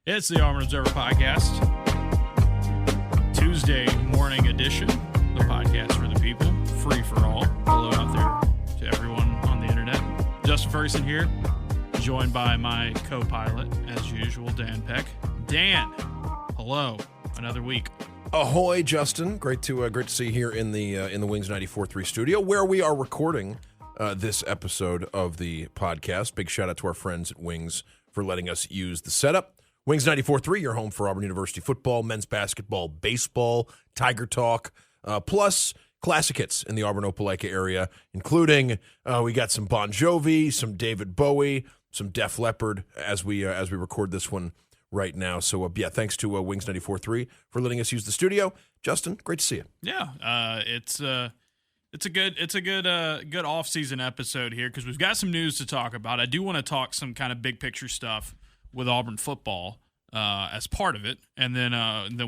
It's the Auburn Observer Podcast, Tuesday morning edition, the podcast for the people, free for all. Hello out there to everyone on the internet. Justin Ferguson here, joined by my co-pilot, as usual, Dan Peck. Dan, hello, another week. Ahoy, Justin! Great to see you here in the Wings 94.3 studio, where we are recording this episode of the podcast. Big shout out to our friends at Wings for letting us use the setup. Wings 94.3, your home for Auburn University football, men's basketball, baseball, Tiger Talk, plus classic hits in the Auburn-Opelika area, including we got some Bon Jovi, some David Bowie, some Def Leppard as we record this one right now. So thanks to Wings 94.3 for letting us use the studio. Justin, great to see you. Yeah, it's a good off-season episode here because we've got some news to talk about. I do want to talk some kind of big picture stuff with Auburn football as part of it, and then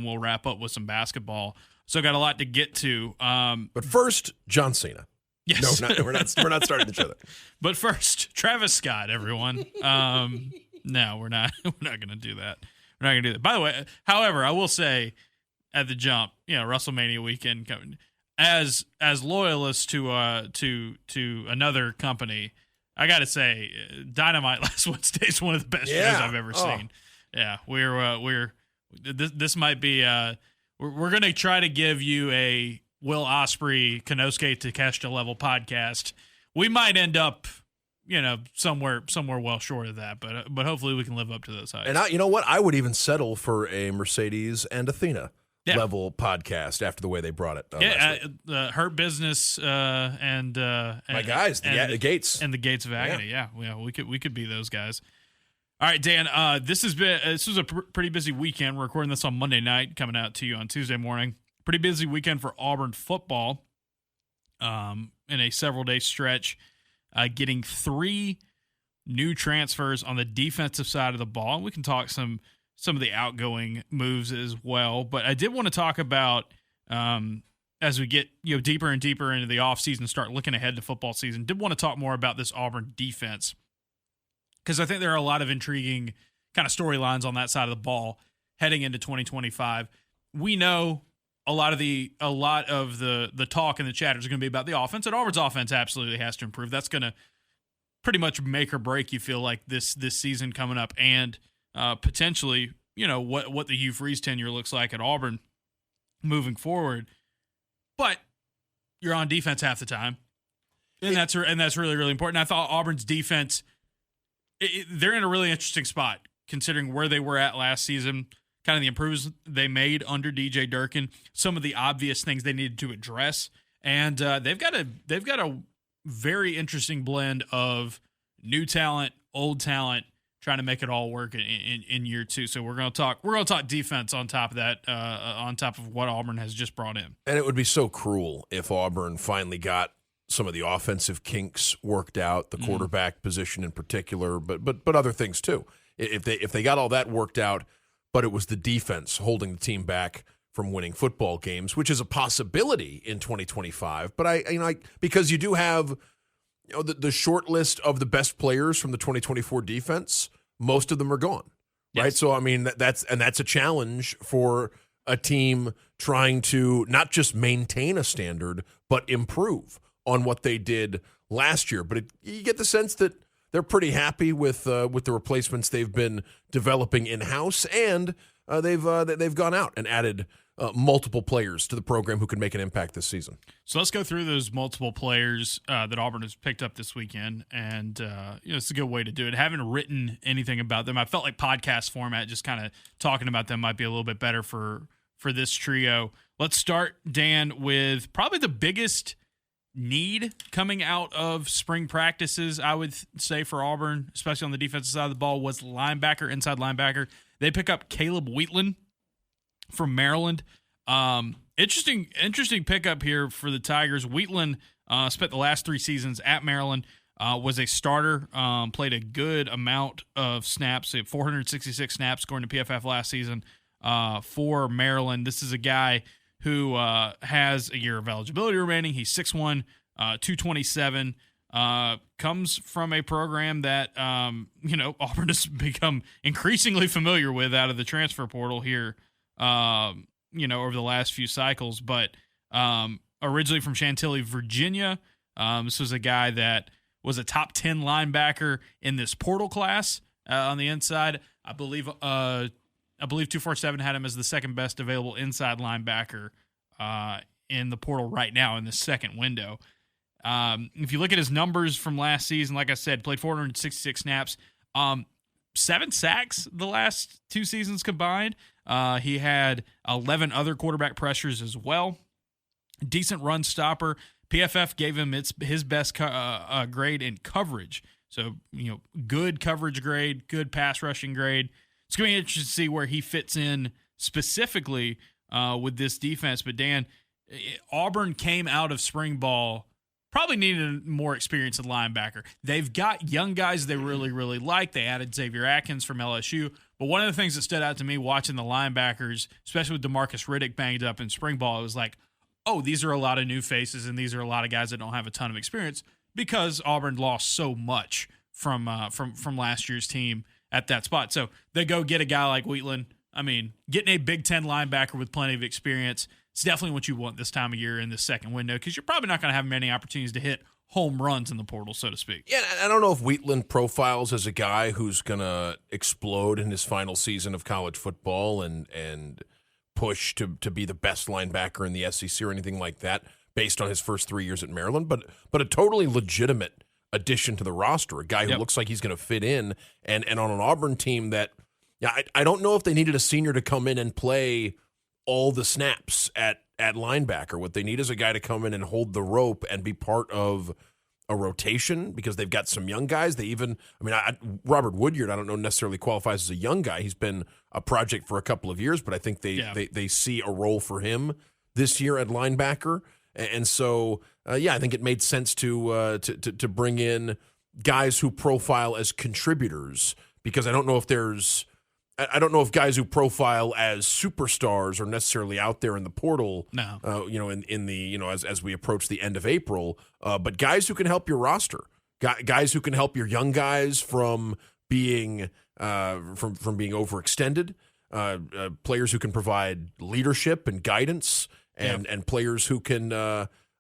we'll wrap up with some basketball. So got a lot to get to. But first, John Cena. Yes. No, we're not starting each other. But first, Travis Scott, everyone. No, we're not going to do that. We're not going to do that. By the way, however, I will say at the jump, WrestleMania weekend coming. As loyalists to another company, I got to say, Dynamite last Wednesday is one of the best shows I've ever seen. Yeah, this might be we're going to try to give you a Will Ospreay, Konosuke Takeshita level podcast. We might end up, somewhere well short of that, but hopefully we can live up to those heights. And you know what? I would even settle for a Mercedes and Athena level podcast after the way they brought it. Hurt Business and my guys, the Gates and the Gates of Agony. Yeah, we could be those guys. All right, Dan. This was a pretty busy weekend. We're recording this on Monday night, coming out to you on Tuesday morning. Pretty busy weekend for Auburn football. In a several-day stretch, getting 3 new transfers on the defensive side of the ball. We can talk some of the outgoing moves as well. But I did want to talk about, as we get deeper and deeper into the offseason and start looking ahead to football season, did want to talk more about this Auburn defense because I think there are a lot of intriguing kind of storylines on that side of the ball heading into 2025. We know a lot of the talk and the chatter is going to be about the offense, and Auburn's offense absolutely has to improve. That's going to pretty much make or break, you feel like, this season coming up, and potentially, what the Hugh Freeze tenure looks like at Auburn moving forward. But you're on defense half the time, and that's really, really important. I thought Auburn's defense, they're in a really interesting spot considering where they were at last season, kind of the improvements they made under DJ Durkin, some of the obvious things they needed to address, and they've got a very interesting blend of new talent, old talent, trying to make it all work in year 2. So we're going to talk defense on top of that, on top of what Auburn has just brought in. And it would be so cruel if Auburn finally got some of the offensive kinks worked out, the quarterback position in particular, but other things too. If they got all that worked out, but it was the defense holding the team back from winning football games, which is a possibility in 2025. But because you do have the short list of the best players from the 2024 defense, most of them are gone, right? Yes. So, that's a challenge for a team trying to not just maintain a standard, but improve on what they did last year. But you get the sense that they're pretty happy with the replacements they've been developing in-house, and they've gone out and added multiple players to the program who can make an impact this season. So let's go through those multiple players that Auburn has picked up this weekend, and it's a good way to do it. I haven't written anything about them. I felt like podcast format, just kind of talking about them, might be a little bit better for this trio. Let's start, Dan, with probably the biggest need coming out of spring practices, I would say, for Auburn, especially on the defensive side of the ball, was linebacker, inside linebacker. They pick up Caleb Wheatland from Maryland. Interesting pickup here for the Tigers. Wheatland spent the last 3 seasons at Maryland, was a starter, played a good amount of snaps, 466 snaps according to PFF last season for Maryland. This is a guy who has a year of eligibility remaining. He's 6'1", 227, comes from a program that, Auburn has become increasingly familiar with out of the transfer portal here, over the last few cycles. But originally from Chantilly, Virginia, this was a guy that was a top 10 linebacker in this portal class on the inside. I believe 247 had him as the second best available inside linebacker in the portal right now in the second window. If you look at his numbers from last season, like I said, played 466 snaps, 7 sacks the last 2 seasons combined. He had 11 other quarterback pressures as well. Decent run stopper. PFF gave him his best grade in coverage. So, good coverage grade, good pass rushing grade. It's going to be interesting to see where he fits in specifically with this defense. But, Dan, Auburn came out of spring ball probably needed more experience at linebacker. They've got young guys they really, really like. They added Xavier Atkins from LSU. But one of the things that stood out to me watching the linebackers, especially with DeMarcus Riddick banged up in spring ball, it was like, oh, these are a lot of new faces, and these are a lot of guys that don't have a ton of experience because Auburn lost so much from last year's team at that spot. So they go get a guy like Wheatland. I mean, getting a Big Ten linebacker with plenty of experience, it's definitely what you want this time of year in the second window because you're probably not going to have many opportunities to hit home runs in the portal, so to speak. Yeah, I don't know if Wheatland profiles as a guy who's going to explode in his final season of college football and push to be the best linebacker in the SEC or anything like that based on his first 3 years at Maryland, but a totally legitimate addition to the roster, a guy who looks like he's going to fit in and on an Auburn team that, I don't know if they needed a senior to come in and play all the snaps at linebacker. What they need is a guy to come in and hold the rope and be part of a rotation because they've got some young guys. Robert Woodyard, I don't know necessarily qualifies as a young guy. He's been a project for a couple of years, but I think they see a role for him this year at linebacker. And so, I think it made sense to bring in guys who profile as contributors because I don't know if guys who profile as superstars are necessarily out there in the portal. No, as we approach the end of April, but guys who can help your roster, guys who can help your young guys from being overextended, players who can provide leadership and guidance, and players who can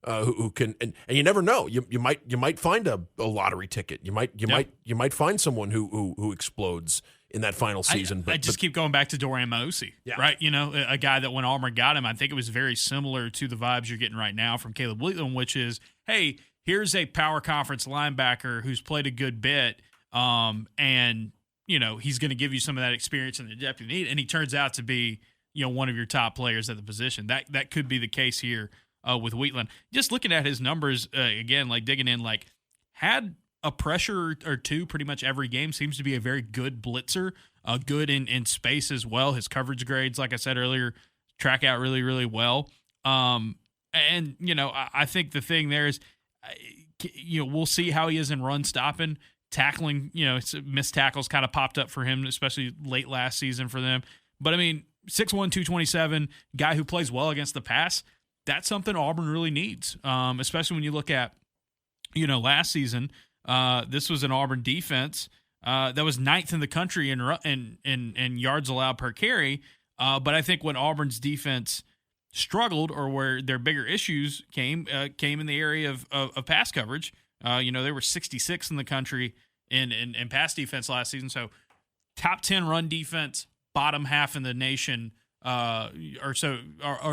and you never know, you might find a lottery ticket. You might find someone who explodes in that final season. I just keep going back to Dorian Maosi, right? A guy that when Auburn got him, I think it was very similar to the vibes you're getting right now from Caleb Wheatland, which is, hey, here's a power conference linebacker who's played a good bit, and he's going to give you some of that experience and the depth you need, and he turns out to be one of your top players at the position. That could be the case here with Wheatland. Just looking at his numbers again, like digging in, like had a pressure or two pretty much every game. Seems to be a very good blitzer, good in space as well. His coverage grades, like I said earlier, track out really, really well. I think the thing there is, we'll see how he is in run stopping, tackling. Missed tackles kind of popped up for him, especially late last season for them. But 6'1", 227, guy who plays well against the pass. That's something Auburn really needs, especially when you look at, last season. This was an Auburn defense that was 9th in the country in yards allowed per carry. But I think when Auburn's defense struggled or where their bigger issues came in the area of pass coverage, they were 66th in the country in pass defense last season. So top 10 run defense, bottom half in the nation, or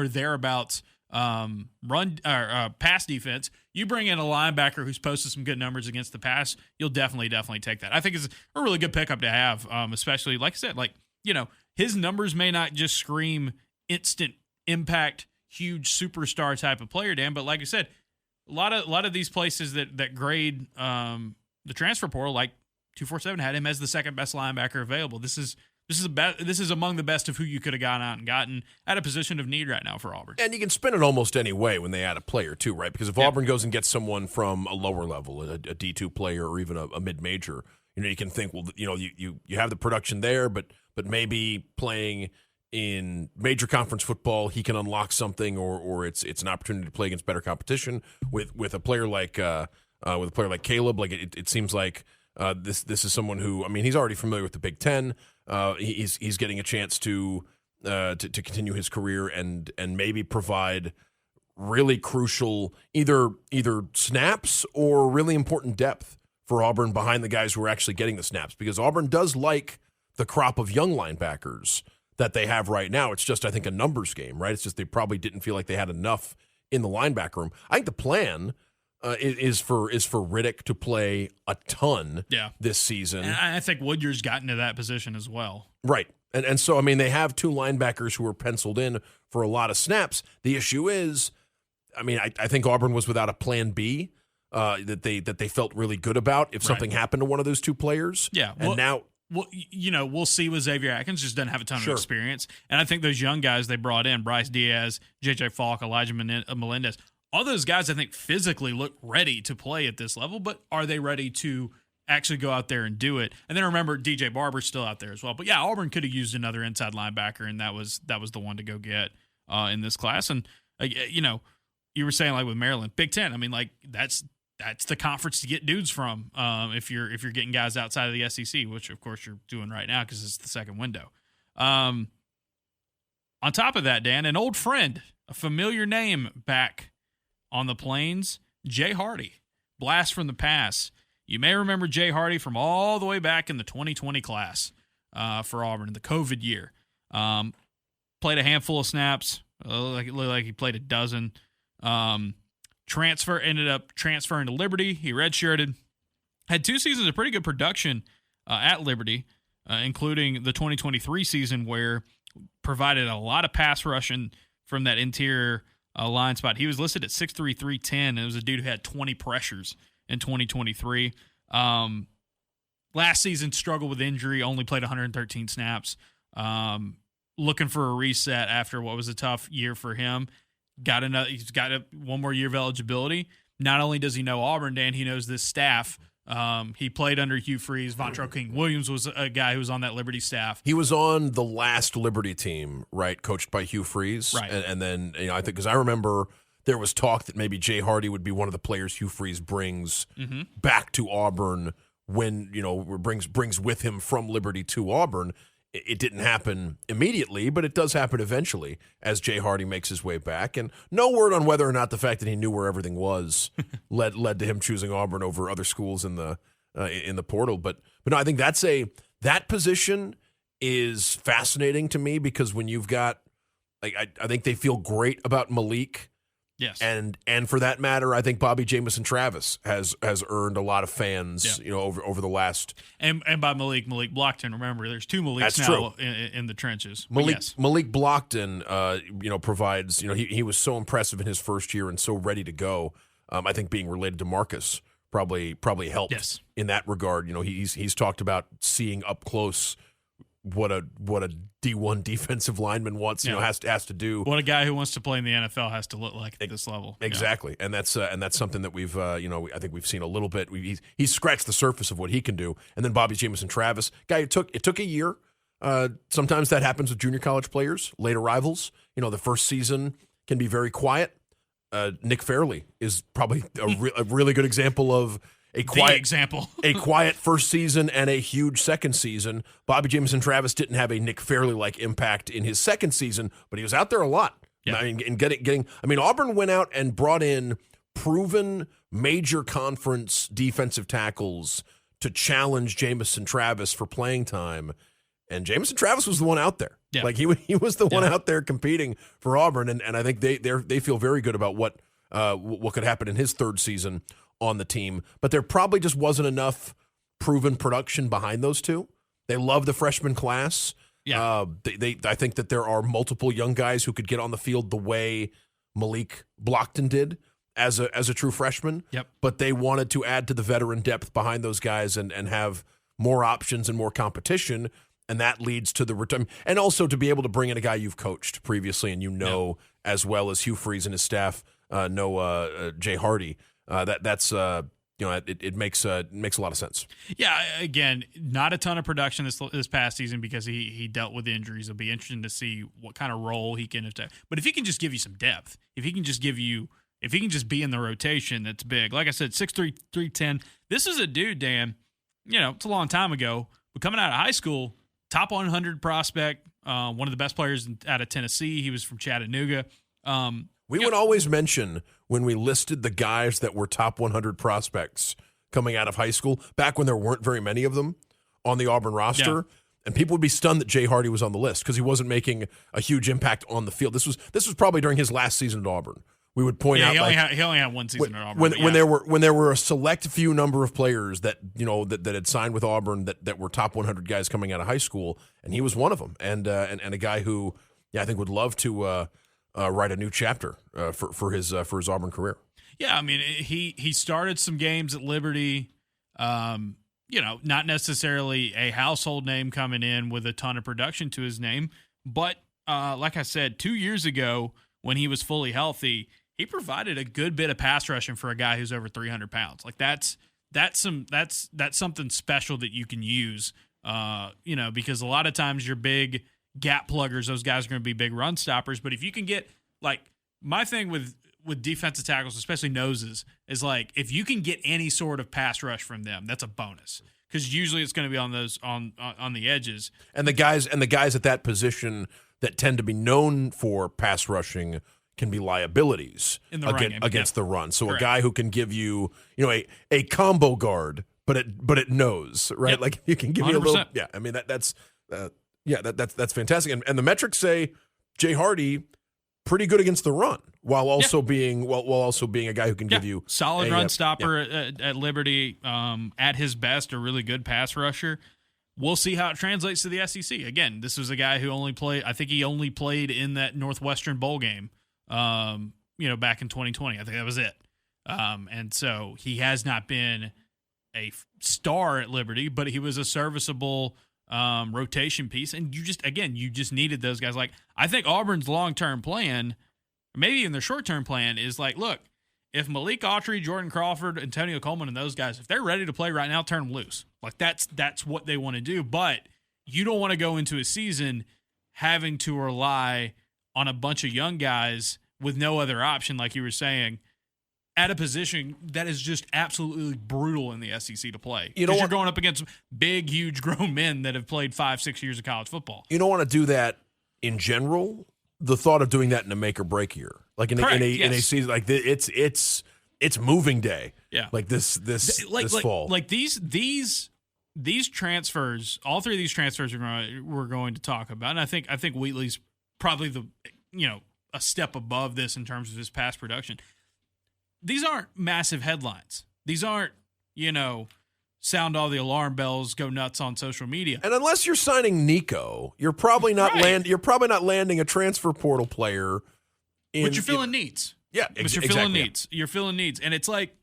thereabouts. Pass defense. You bring in a linebacker who's posted some good numbers against the pass, you'll definitely take that. I think it's a really good pickup to have, especially like I said, his numbers may not just scream instant impact, huge superstar type of player, Dan, but like I said, a lot of these places that grade the transfer portal, like 247 had him as the second best linebacker available. This is among the best of who you could have gone out and gotten at a position of need right now for Auburn. And you can spin it almost any way when they add a player too, right? Because if Auburn goes and gets someone from a lower level, a D2 player or even a mid-major, you can think, well, you have the production there, but maybe playing in major conference football, he can unlock something, or it's an opportunity to play against better competition with a player like with a player like Caleb. Like it seems like this is someone who, I mean, he's already familiar with the Big Ten. He's getting a chance to continue his career and maybe provide really crucial either snaps or really important depth for Auburn behind the guys who are actually getting the snaps, because Auburn does like the crop of young linebackers that they have right now. It's just, I think, a numbers game, right? It's just they probably didn't feel like they had enough in the linebacker room. I think the plan is for Riddick to play a ton this season. And I think Woodyard's gotten to that position as well. Right. And so, I mean, they have two linebackers who are penciled in for a lot of snaps. The issue is, I mean, I think Auburn was without a plan B that they felt really good about if something happened to one of those two players. Yeah. And now, well, we'll see with Xavier Atkins. Just doesn't have a ton of experience. And I think those young guys they brought in, Bryce Diaz, J.J. Falk, Elijah Melendez, all those guys I think physically look ready to play at this level, but are they ready to actually go out there and do it? And then remember, DJ Barber's still out there as well. But yeah, Auburn could have used another inside linebacker, and that was the one to go get in this class. And you were saying like with Maryland, Big Ten. I mean, like that's the conference to get dudes from if you're getting guys outside of the SEC, which of course you're doing right now because it's the second window. On top of that, Dan, an old friend, a familiar name back on the Plains, Jay Hardy, blast from the past. You may remember Jay Hardy from all the way back in the 2020 class for Auburn in the COVID year. Played a handful of snaps, looked like he played a dozen. Ended up transferring to Liberty. He redshirted. Had 2 seasons of pretty good production at Liberty, including the 2023 season where provided a lot of pass rushing from that interior line spot. He was listed at 6'3", 310. It was a dude who had 20 pressures in 2023. Last season struggled with injury, only played 113 snaps. Looking for a reset after what was a tough year for him. He's got one more year of eligibility. Not only does he know Auburn, Dan, he knows this staff. He played under Hugh Freeze. Vontrell King-Williams was a guy who was on that Liberty staff. He was on the last Liberty team, right, coached by Hugh Freeze. Right. And then, I think, because I remember there was talk that maybe Jay Hardy would be one of the players Hugh Freeze brings back to Auburn when, brings with him from Liberty to Auburn. It didn't happen immediately, but it does happen eventually as Jay Hardy makes his way back. And no word on whether or not the fact that he knew where everything was led to him choosing Auburn over other schools in the portal. But no, I think that position is fascinating to me because when you've got, like, I think they feel great about Malik. Yes. And for that matter, I think Bobby Jamison Travis has earned a lot of fans, over the last. And by Malik Blockton, remember, there's 2 Maliks now in the trenches. Malik Blockton, provides. He was so impressive in his first year and so ready to go. I think being related to Marcus probably helped in that regard. He's talked about seeing up close what a D1 defensive lineman wants, has to do. What a guy who wants to play in the NFL has to look like at this level. Exactly. Yeah. And that's something that we've I think we've seen a little bit. He's scratched the surface of what he can do. And then Bobby Jamison Travis, guy, it took a year. Sometimes that happens with junior college players, late arrivals. The first season can be very quiet. Nick Fairley is probably a really good example of a quiet first season and a huge second season. Bobby Jamison Travis didn't have a Nick Fairley-like impact in his second season, but he was out there a lot. Yeah. I mean, Auburn went out and brought in proven major conference defensive tackles to challenge Jamison Travis for playing time, and Jamison Travis was the one out there. Yeah. Like he was the one out there competing for Auburn, and I think they feel very good about what could happen in his third season on the team, but there probably just wasn't enough proven production behind those two. They love the freshman class. Yeah. I think that there are multiple young guys who could get on the field the way Malik Blockton did as a true freshman. Yep. But they wanted to add to the veteran depth behind those guys and have more options and more competition, and that leads to the return. And also to be able to bring in a guy you've coached previously and as well as Hugh Freeze and his staff know Jay Hardy. It makes a lot of sense. Yeah, again, not a ton of production this past season because he dealt with injuries. It'll be interesting to see what kind of role he can attack. But if he can just give you some depth, if he can just give you if he can just be in the rotation, that's big. Like I said, 6'3", 310. This is a dude, Dan, it's a long time ago, but coming out of high school, top 100 prospect, one of the best players out of Tennessee. He was from Chattanooga. We would always mention when we listed the guys that were top 100 prospects coming out of high school, back when there weren't very many of them on the Auburn roster, and people would be stunned that Jay Hardy was on the list because he wasn't making a huge impact on the field. This was probably during his last season at Auburn. We would point out he only had one season at Auburn. When there were a select few number of players that that had signed with Auburn that were top 100 guys coming out of high school, and he was one of them, and a guy who I think would love to write a new chapter for his Auburn career. Yeah, I mean he started some games at Liberty, not necessarily a household name coming in with a ton of production to his name, but like I said, 2 years ago when he was fully healthy, he provided a good bit of pass rushing for a guy who's over 300 pounds. Like that's something special that you can use, because a lot of times your big gap pluggers, those guys are going to be big run stoppers. But if you can get, like, my thing with defensive tackles, especially noses, is like if you can get any sort of pass rush from them, that's a bonus. Because usually it's going to be on those on the edges. And the guys at that position that tend to be known for pass rushing can be liabilities in the run game. Against the run. So Correct. A guy who can give you, a combo guard, but it knows, right? Yep. Like you can give 100%. You a little. Yeah, I mean that's fantastic. And the metrics say Jay Hardy pretty good against the run, while also being a guy who can give you solid run stopper at Liberty. At his best, a really good pass rusher. We'll see how it translates to the SEC. Again, this was a guy who only played in that Northwestern Bowl game, back in 2020. I think that was it. And so he has not been a star at Liberty, but he was a serviceable rotation piece. And you just needed those guys. Like, I think Auburn's long-term plan, maybe even their short-term plan, is like, look, if Malik Autry, Jordan Crawford, Antonio Coleman, and those guys, if they're ready to play right now, turn them loose. Like that's what they want to do. But you don't want to go into a season having to rely on a bunch of young guys with no other option, like you were saying, at a position that is just absolutely brutal in the SEC to play. Because you're going up against big, huge, grown men that have played 5-6 years of college football. You don't want to do that in general. The thought of doing that in a make or break year, like in a season like this, it's moving day. Yeah, like this fall. Like these transfers, all three of these transfers we're going to talk about, and I think Wheatley's probably a step above this in terms of his past production. These aren't massive headlines. These aren't sound all the alarm bells, go nuts on social media. And unless you're signing Nico, you're probably not landing a transfer portal player. But you're filling needs. Yeah, exactly. Filling needs. You're filling needs. And it's like,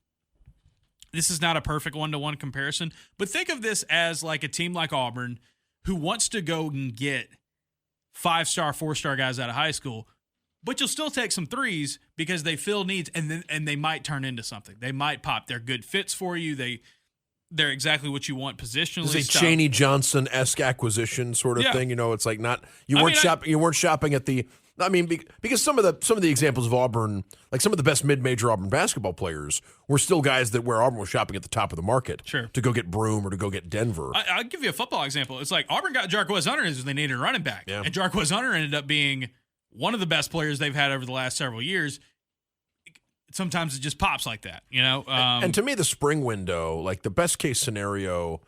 this is not a perfect one-to-one comparison, but think of this as like a team like Auburn who wants to go and get 5-star, 4-star guys out of high school, but you'll still take some threes because they fill needs and they might turn into something. They might pop. They're good fits for you. They're exactly what you want positionally. It's a Chaney Johnson-esque acquisition sort of thing. It's like not you weren't shopping at the. I mean, because some of the examples of Auburn, like some of the best mid-major Auburn basketball players, were still guys where Auburn was shopping at the top of the market. Sure. To go get Broome or to go get Denver. I'll give you a football example. It's like Auburn got Jarquez Hunter as they needed a running back, and Jarquez Hunter ended up being one of the best players they've had over the last several years. Sometimes it just pops like that, And to me, the spring window, like the best case scenario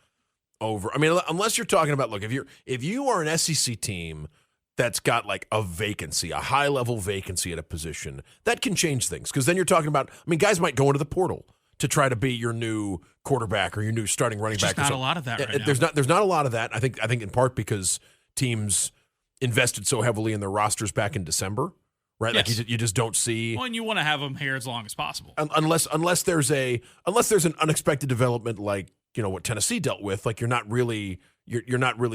over. I mean, unless you're talking about, look, if you are an SEC team that's got like a vacancy, a high level vacancy at a position, that can change things. Because then you're talking about, I mean, guys might go into the portal to try to be your new quarterback or your new starting running back. There's not a lot of that right now. There's not a lot of that. I think in part because teams invested so heavily in their rosters back in December. Right, yes. Like you just don't see. Well, and you want to have them here as long as possible, unless there's an unexpected development like what Tennessee dealt with. Like you're not really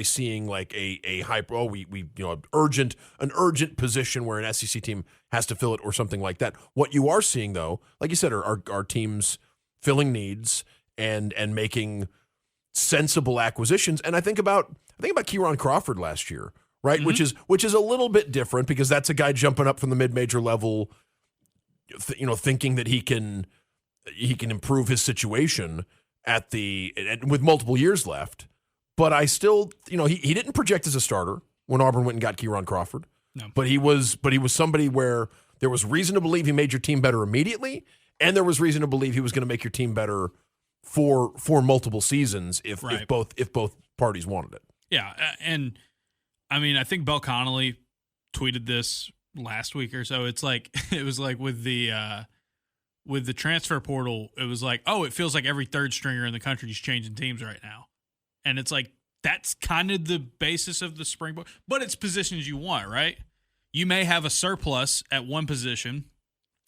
seeing like a hyper. Oh, we an urgent position where an SEC team has to fill it or something like that. What you are seeing though, like you said, are teams filling needs and making sensible acquisitions. And I think about Keiron Crawford last year. Right, mm-hmm. which is a little bit different because that's a guy jumping up from the mid-major level, thinking that he can improve his situation with multiple years left. But I still, he didn't project as a starter when Auburn went and got Kieran Crawford. No. But he was somebody where there was reason to believe he made your team better immediately, and there was reason to believe he was going to make your team better for multiple seasons if both parties wanted it. Yeah, and I mean, I think Bell Connolly tweeted this last week or so. It was like with the transfer portal, it was like, oh, it feels like every third stringer in the country is changing teams right now. And it's like, that's kind of the basis of the spring ball, but it's positions you want, right? You may have a surplus at one position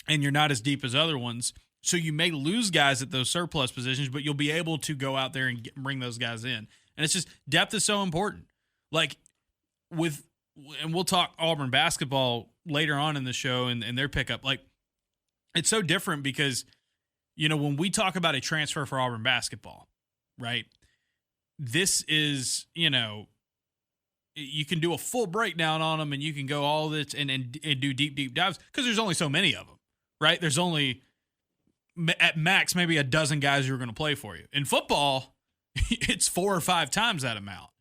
and you're not as deep as other ones. So you may lose guys at those surplus positions, but you'll be able to go out there and bring those guys in. And it's just, depth is so important. Like and we'll talk Auburn basketball later on in the show and their pickup. Like, it's so different because, when we talk about a transfer for Auburn basketball, right? This is, you can do a full breakdown on them and you can go all this and do deep dives because there's only so many of them, right? There's only at max maybe a dozen guys who are going to play for you. In football, it's 4 or 5 times that amount.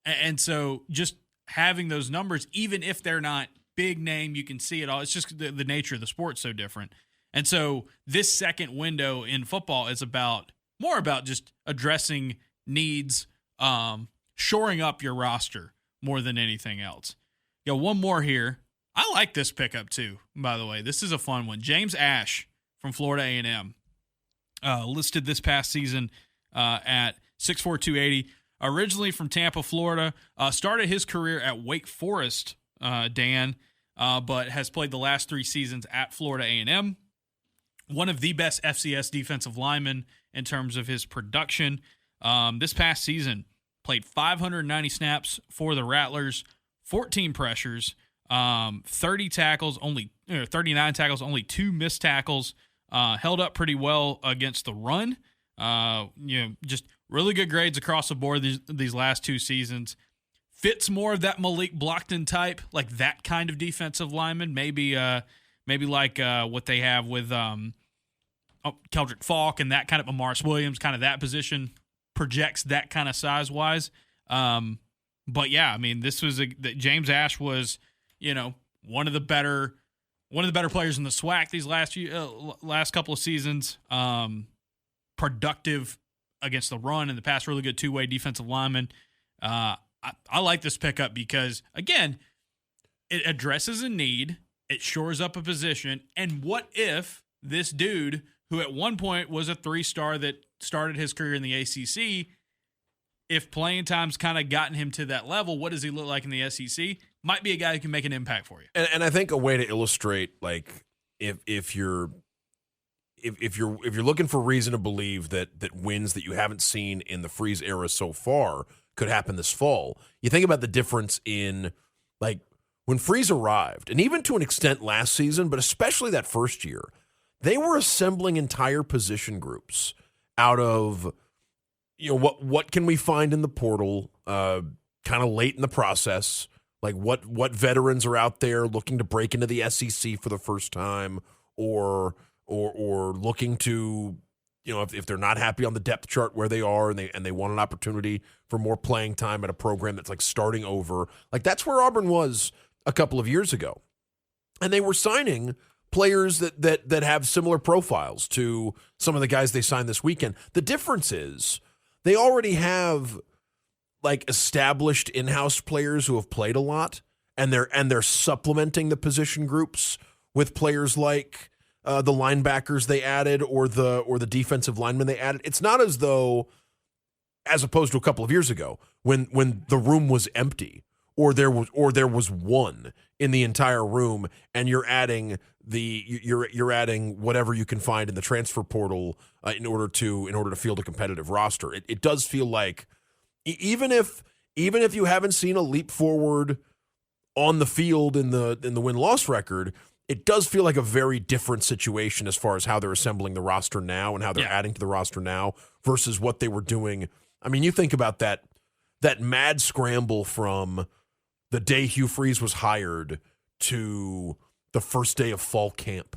And so just having those numbers, even if they're not big name, you can see it all. It's just the nature of the sport so different. And so this second window in football is more about just addressing needs, shoring up your roster more than anything else. One more here. I like this pickup too, by the way. This is a fun one. James Ash from Florida A&M, listed this past season at 6'4", 280. Originally from Tampa, Florida. Started his career at Wake Forest, Dan, but has played the last 3 seasons at Florida A&M. One of the best FCS defensive linemen in terms of his production. This past season, played 590 snaps for the Rattlers, 14 pressures, 39 tackles, only 2 missed tackles. Held up pretty well against the run. Just really good grades across the board these last 2 seasons. Fits more of that Malik Blockton type, like that kind of defensive lineman. Maybe like what they have with Keldrick Falk and that kind of Amaris Williams, kind of that position. Projects that kind of size-wise. But yeah, I mean, James Ash was, one of the better players in the SWAC these last couple of seasons. Productive against the run and the pass, really good two-way defensive lineman. I like this pickup because, again, it addresses a need, it shores up a position, and what if this dude, who at one point was a 3-star that started his career in the ACC, if playing time's kind of gotten him to that level, what does he look like in the SEC? Might be a guy who can make an impact for you. And I think a way to illustrate, like, if you're looking for reason to believe that wins that you haven't seen in the Freeze era so far could happen this fall, you think about the difference in, like, when Freeze arrived, and even to an extent last season, but especially that first year, they were assembling entire position groups out of, what can we find in the portal, kind of late in the process, like what veterans are out there looking to break into the SEC for the first time, or looking to, if they're not happy on the depth chart where they are and they want an opportunity for more playing time at a program that's like starting over. Like, that's where Auburn was a couple of years ago. And they were signing players that have similar profiles to some of the guys they signed this weekend. The difference is they already have, like, established in-house players who have played a lot, and they're supplementing the position groups with players like the linebackers they added or the defensive linemen they added. It's not as though, as opposed to a couple of years ago when the room was empty or there was one in the entire room, and you're adding whatever you can find in the transfer portal in order to field a competitive roster. It does feel like, even if you haven't seen a leap forward on the field in the win-loss record, it does feel like a very different situation as far as how they're assembling the roster now and how they're adding to the roster now versus what they were doing. I mean, you think about that mad scramble from the day Hugh Freeze was hired to the first day of fall camp,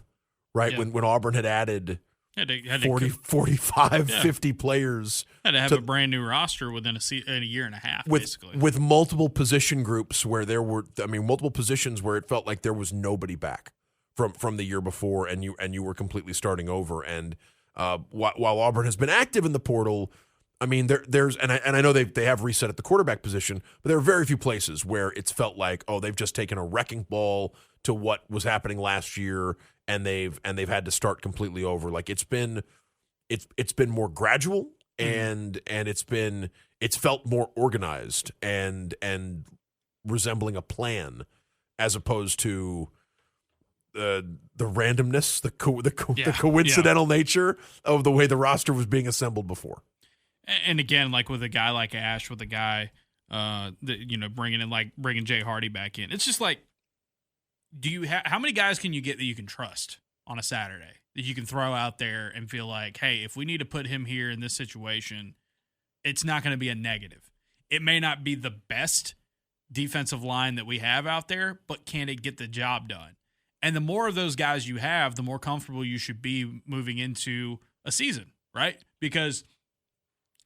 right? Yeah. When Auburn had added Had to 40, 45, Yeah. 50 players. had to have a brand new roster within a year and a half, basically. With multiple position groups where there were, multiple positions where it felt like there was nobody back from the year before, and you were completely starting over. And while Auburn has been active in the portal, I mean, there's and I know they have reset at the quarterback position, but there are very few places where it's felt like, oh, they've just taken a wrecking ball to what was happening last year, and they've had to start completely over. Like it's been more gradual, and it's felt more organized and resembling a plan, as opposed to the randomness, the coincidental nature of the way the roster was being assembled before. And again, like with a guy like Ash, with a guy, bringing Jay Hardy back in, it's just like, how many guys can you get that you can trust on a Saturday that you can throw out there and feel like, hey, if we need to put him here in this situation, it's not going to be a negative. It may not be the best defensive line that we have out there, but can it get the job done? And the more of those guys you have, the more comfortable you should be moving into a season, right? Because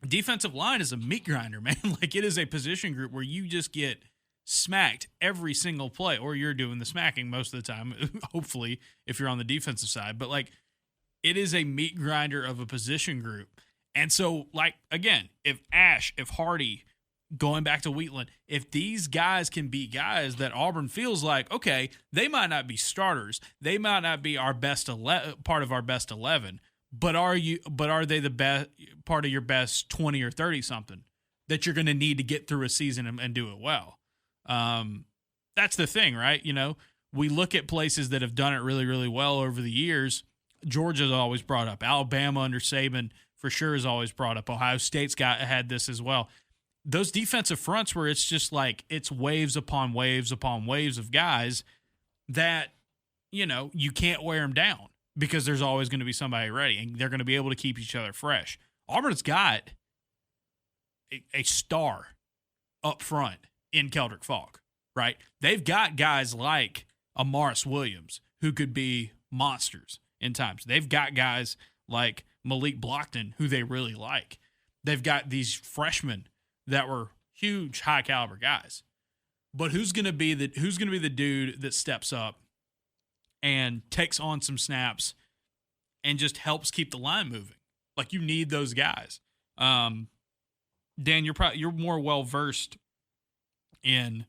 defensive line is a meat grinder, man. Like, it is a position group where you just get smacked every single play, or you're doing the smacking most of the time, hopefully, if you're on the defensive side. But, like, it is a meat grinder of a position group. And so, like, again, if Ash, if Hardy, going back to Wheatland, if these guys can be guys that Auburn feels like, okay, they might not be starters, they might not be our best part of our best 11, but are they the best part of your best 20 or 30 something that you're going to need to get through a season and do it well? That's the thing, right? You know, we look at places that have done it really, really well over the years. Georgia's always brought up. Alabama under Saban for sure is always brought up. Ohio State's had this as well. Those defensive fronts where it's just like it's waves upon waves upon waves of guys that, you know, you can't wear them down because there's always going to be somebody ready, and they're going to be able to keep each other fresh. Auburn's got a star up front in Keldrick Falk, right? They've got guys like Amaris Williams who could be monsters in times. They've got guys like Malik Blockton who they really like. They've got these freshmen that were huge, high caliber guys. But who's going to be the dude that steps up and takes on some snaps and just helps keep the line moving? Like, you need those guys. Dan, you're more well versed in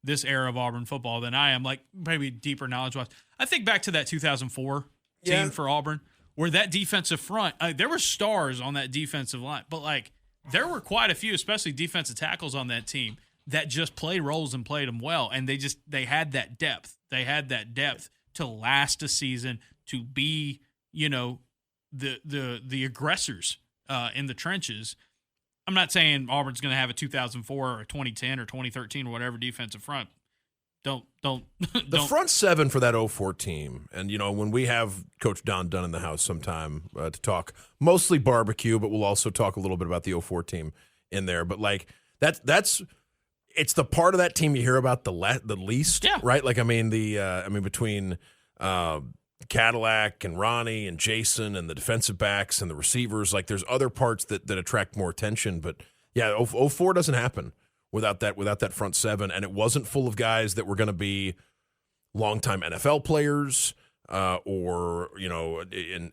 this era of Auburn football than I am. Like, maybe deeper knowledge wise. I think back to that 2004 team for Auburn, where that defensive front, there were stars on that defensive line, but like, there were quite a few, especially defensive tackles on that team, that just played roles and played them well. And they had that depth. They had that depth to last a season, to be, you know, the aggressors in the trenches. I'm not saying Auburn's going to have a 2004 or a 2010 or 2013 or whatever defensive front. Don't. The front seven for that 04 team, and, you know, when we have Coach Don Dunn in the house sometime to talk, mostly barbecue, but we'll also talk a little bit about the 04 team in there. But, like, that's it's the part of that team you hear about the least, right? Like, I mean, between Cadillac and Ronnie and Jason and the defensive backs and the receivers, like, there's other parts that attract more attention. But, yeah, 04 doesn't happen without that front seven, and it wasn't full of guys that were going to be longtime NFL players, or, you know,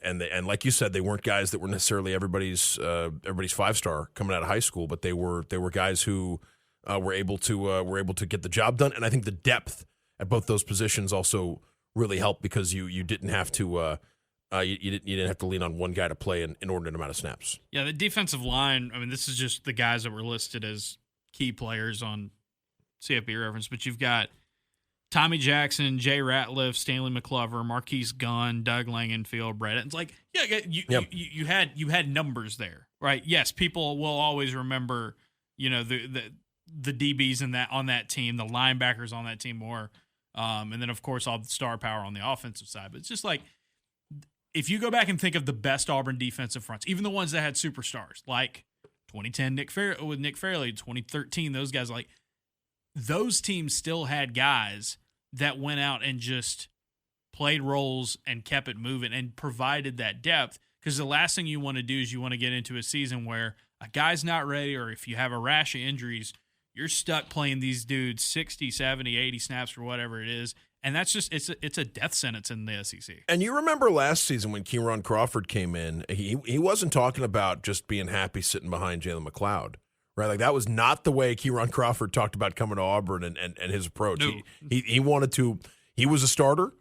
and like you said, they weren't guys that were necessarily everybody's 5-star coming out of high school, but they were guys who were able to get the job done. And I think the depth at both those positions also really helped, because you didn't have to you didn't have to lean on one guy to play an inordinate amount of snaps. Yeah, the defensive line. I mean, this is just the guys that were listed as key players on CFB reference, but you've got Tommy Jackson, Jay Ratliff, Stanley McClover, Marquise Gunn, Doug Langenfield, Brett. It's like, you had numbers there, right? Yes, people will always remember, you know, the DBs on that team, the linebackers on that team more, and then of course all the star power on the offensive side. But it's just like, if you go back and think of the best Auburn defensive fronts, even the ones that had superstars, like 2010 with Nick Fairley, 2013, those guys, like, those teams still had guys that went out and just played roles and kept it moving and provided that depth. Because the last thing you want to do is you want to get into a season where a guy's not ready, or if you have a rash of injuries, you're stuck playing these dudes 60, 70, 80 snaps or whatever it is. And that's just it's a death sentence in the SEC. And you remember last season when Kieran Crawford came in, he wasn't talking about just being happy sitting behind Jalen McLeod, right? Like that was not the way Kieran Crawford talked about coming to Auburn and his approach. No. He wanted to. He was a starter.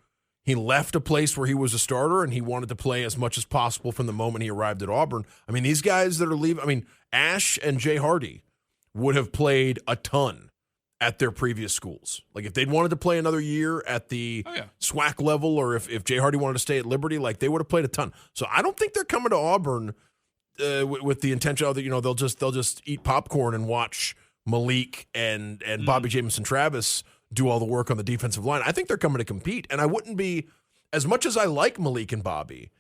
He left a place where he was a starter, and he wanted to play as much as possible from the moment he arrived at Auburn. I mean, these guys that are leaving, I mean, Ash and Jay Hardy would have played a ton at their previous schools. Like if they'd wanted to play another year at the SWAC level, or if Jay Hardy wanted to stay at Liberty, like they would have played a ton. So I don't think they're coming to Auburn with the intention of that, they'll just eat popcorn and watch Malik and Bobby Jamison Travis do all the work on the defensive line. I think they're coming to compete, and I wouldn't be, as much as I like Malik and Bobby,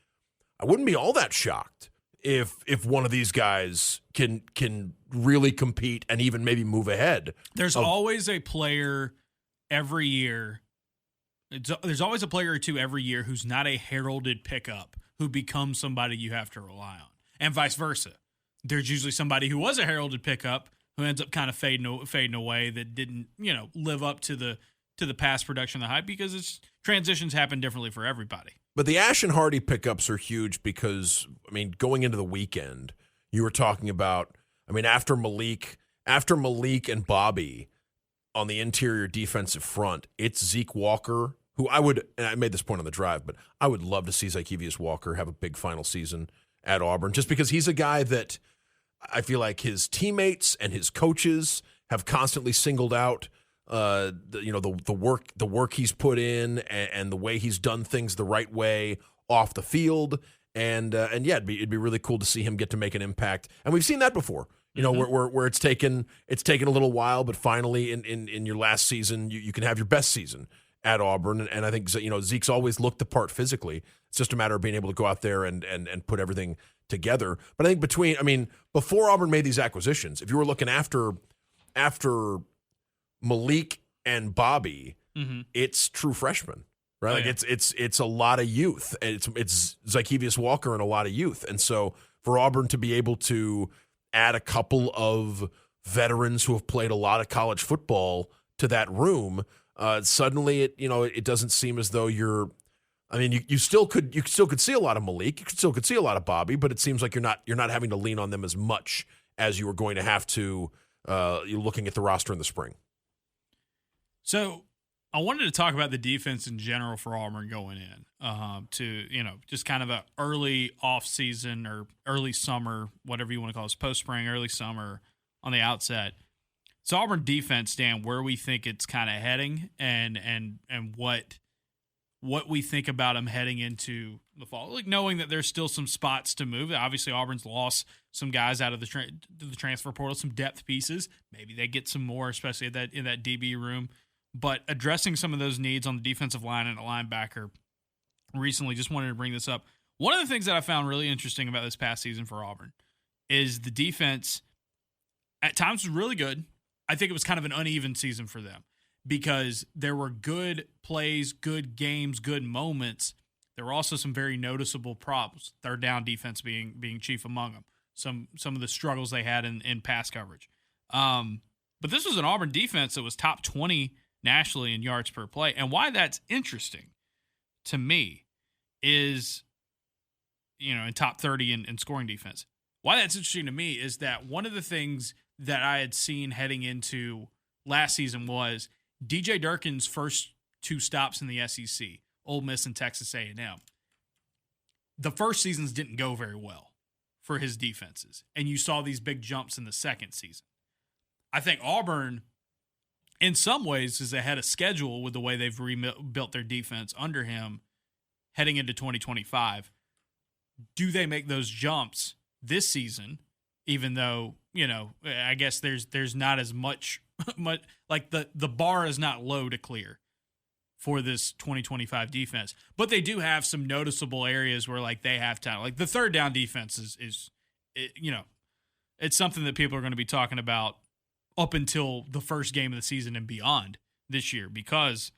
I wouldn't be all that shocked if one of these guys can really compete and even maybe move ahead. There's always a player every year. There's always a player or two every year who's not a heralded pickup who becomes somebody you have to rely on, and vice versa. There's usually somebody who was a heralded pickup who ends up kind of fading away, that didn't, live up to the past production, the hype, because transitions happen differently for everybody. But the Ash and Hardy pickups are huge because, going into the weekend, you were talking about, after Malik and Bobby on the interior defensive front, it's Zeke Walker, who and I made this point on the drive, but I would love to see Zykevious Walker have a big final season at Auburn, just because he's a guy that I feel like his teammates and his coaches have constantly singled out the work he's put in and the way he's done things the right way off the field, and it'd be really cool to see him get to make an impact. And we've seen that before, where it's taken a little while, but finally in your last season you can have your best season at Auburn, and I think Zeke's always looked the part physically. It's just a matter of being able to go out there and put everything together. But I think before Auburn made these acquisitions, if you were looking after Malik and Bobby, it's true freshmen, right? It's a lot of youth. It's Zykevious Walker and a lot of youth. And so for Auburn to be able to add a couple of veterans who have played a lot of college football to that room, suddenly it doesn't seem as though you're. You still could see a lot of Malik, you could see a lot of Bobby, but it seems like you're not having to lean on them as much as you were going to have to. You're looking at the roster in the spring. So I wanted to talk about the defense in general for Auburn going in to just kind of a early off season or early summer, whatever you want to call it, post spring, early summer on the outset. So Auburn defense, Dan, where we think it's kind of heading, and what we think about them heading into the fall, like knowing that there's still some spots to move. Obviously, Auburn's lost some guys out of the transfer portal, some depth pieces. Maybe they get some more, especially in that DB room. But addressing some of those needs on the defensive line and a linebacker recently, just wanted to bring this up. One of the things that I found really interesting about this past season for Auburn is the defense at times was really good. I think it was kind of an uneven season for them, because there were good plays, good games, good moments. There were also some very noticeable problems, third down defense being chief among them, some of the struggles they had in pass coverage. But this was an Auburn defense that was top 20 nationally in yards per play. And why that's interesting to me is, in top 30 in scoring defense. Why that's interesting to me is that one of the things that I had seen heading into last season was DJ Durkin's first two stops in the SEC, Ole Miss and Texas A&M. The first seasons didn't go very well for his defenses, and you saw these big jumps in the second season. I think Auburn, in some ways, is ahead of schedule with the way they've rebuilt their defense under him heading into 2025. Do they make those jumps this season, even though, I guess there's not as much like the bar is not low to clear for this 2025 defense, but they do have some noticeable areas where they have talent. Like the third down defense is it's something that people are going to be talking about up until the first game of the season and beyond this year, because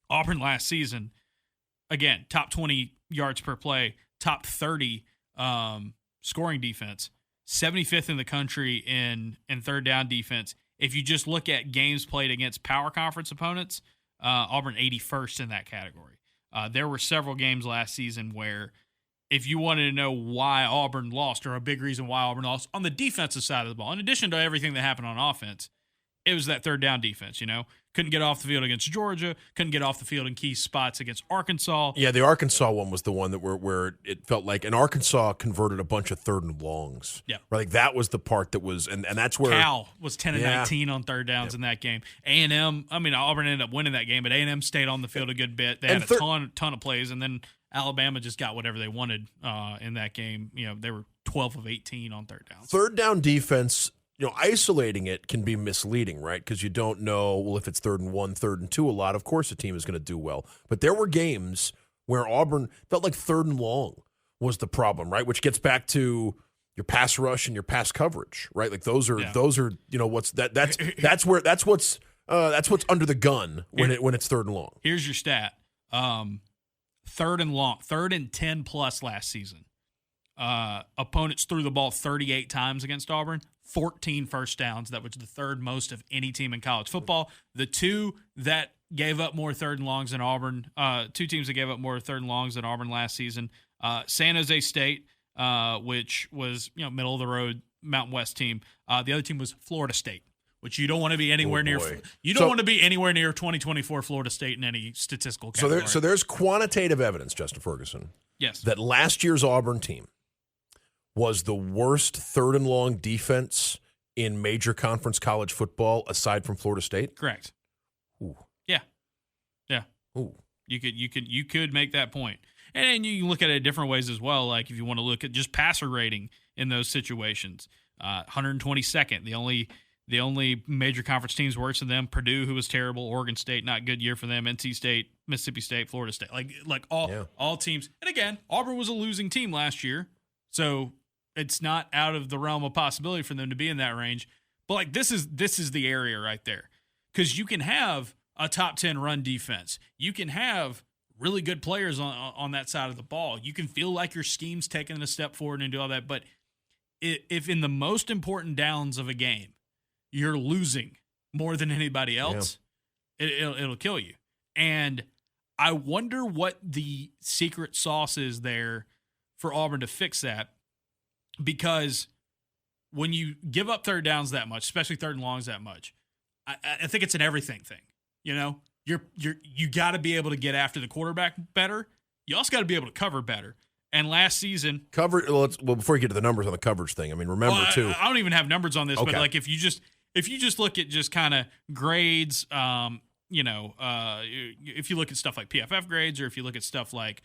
Auburn last season again, top 20 yards per play, top 30 scoring defense, 75th in the country in third down defense. If you just look at games played against power conference opponents, Auburn 81st in that category. There were several games last season where if you wanted to know why Auburn lost, or a big reason why Auburn lost on the defensive side of the ball, in addition to everything that happened on offense, it was that third down defense, Couldn't get off the field against Georgia, couldn't get off the field in key spots against Arkansas. Yeah, the Arkansas one was the one that where it felt like, and Arkansas converted a bunch of third and longs. Yeah. Right, like that was the part that was, and that's where Cal was 10 and 19 on third downs in that game. A&M, Auburn ended up winning that game, but A&M stayed on the field a good bit. They had a ton of plays, and then Alabama just got whatever they wanted in that game. They were 12 of 18 on third downs. Third down defense, isolating it can be misleading, right? Because you don't know, well, if it's 3rd and 1, 3rd and 2 a lot, of course the team is going to do well. But there were games where Auburn felt like 3rd and long was the problem, right? Which gets back to your pass rush and your pass coverage, right? Like those are what's that's what's under the gun when it's 3rd and long. Here's your stat. 3rd and long, 3rd and 10 plus last season. Opponents threw the ball 38 times against Auburn, 14 first downs. That was the 3rd most of any team in college football. The two that gave up more 3rd and longs than Auburn, two teams that gave up more 3rd and longs than Auburn last season, San Jose State, which was middle of the road Mountain West team. The other team was Florida State, which you don't want to be anywhere near. You don't want to be anywhere near 2024 Florida State in any statistical category. So there's quantitative evidence, Justin Ferguson. Yes. That last year's Auburn team was the worst 3rd and long defense in major conference college football aside from Florida State? Correct. Ooh. Yeah. Ooh. You could make that point. And you can look at it different ways as well, like if you want to look at just passer rating in those situations. 122nd, the only major conference teams worse than them, Purdue, who was terrible, Oregon State, not good year for them, NC State, Mississippi State, Florida State. Like all teams. And again, Auburn was a losing team last year. So it's not out of the realm of possibility for them to be in that range. But this is the area right there. Because you can have a top 10 run defense. You can have really good players on that side of the ball. You can feel like your scheme's taking a step forward and do all that. But if in the most important downs of a game, you're losing more than anybody else, it'll kill you. And I wonder what the secret sauce is there for Auburn to fix that, because when you give up third downs that much, especially 3rd and longs that much, I think it's an everything thing. You got to be able to get after the quarterback better. You also got to be able to cover better. And last season, before you get to the numbers on the coverage thing, remember too. I don't even have numbers on this, okay. But if you just look at just kind of grades, if you look at stuff like PFF grades, or if you look at stuff like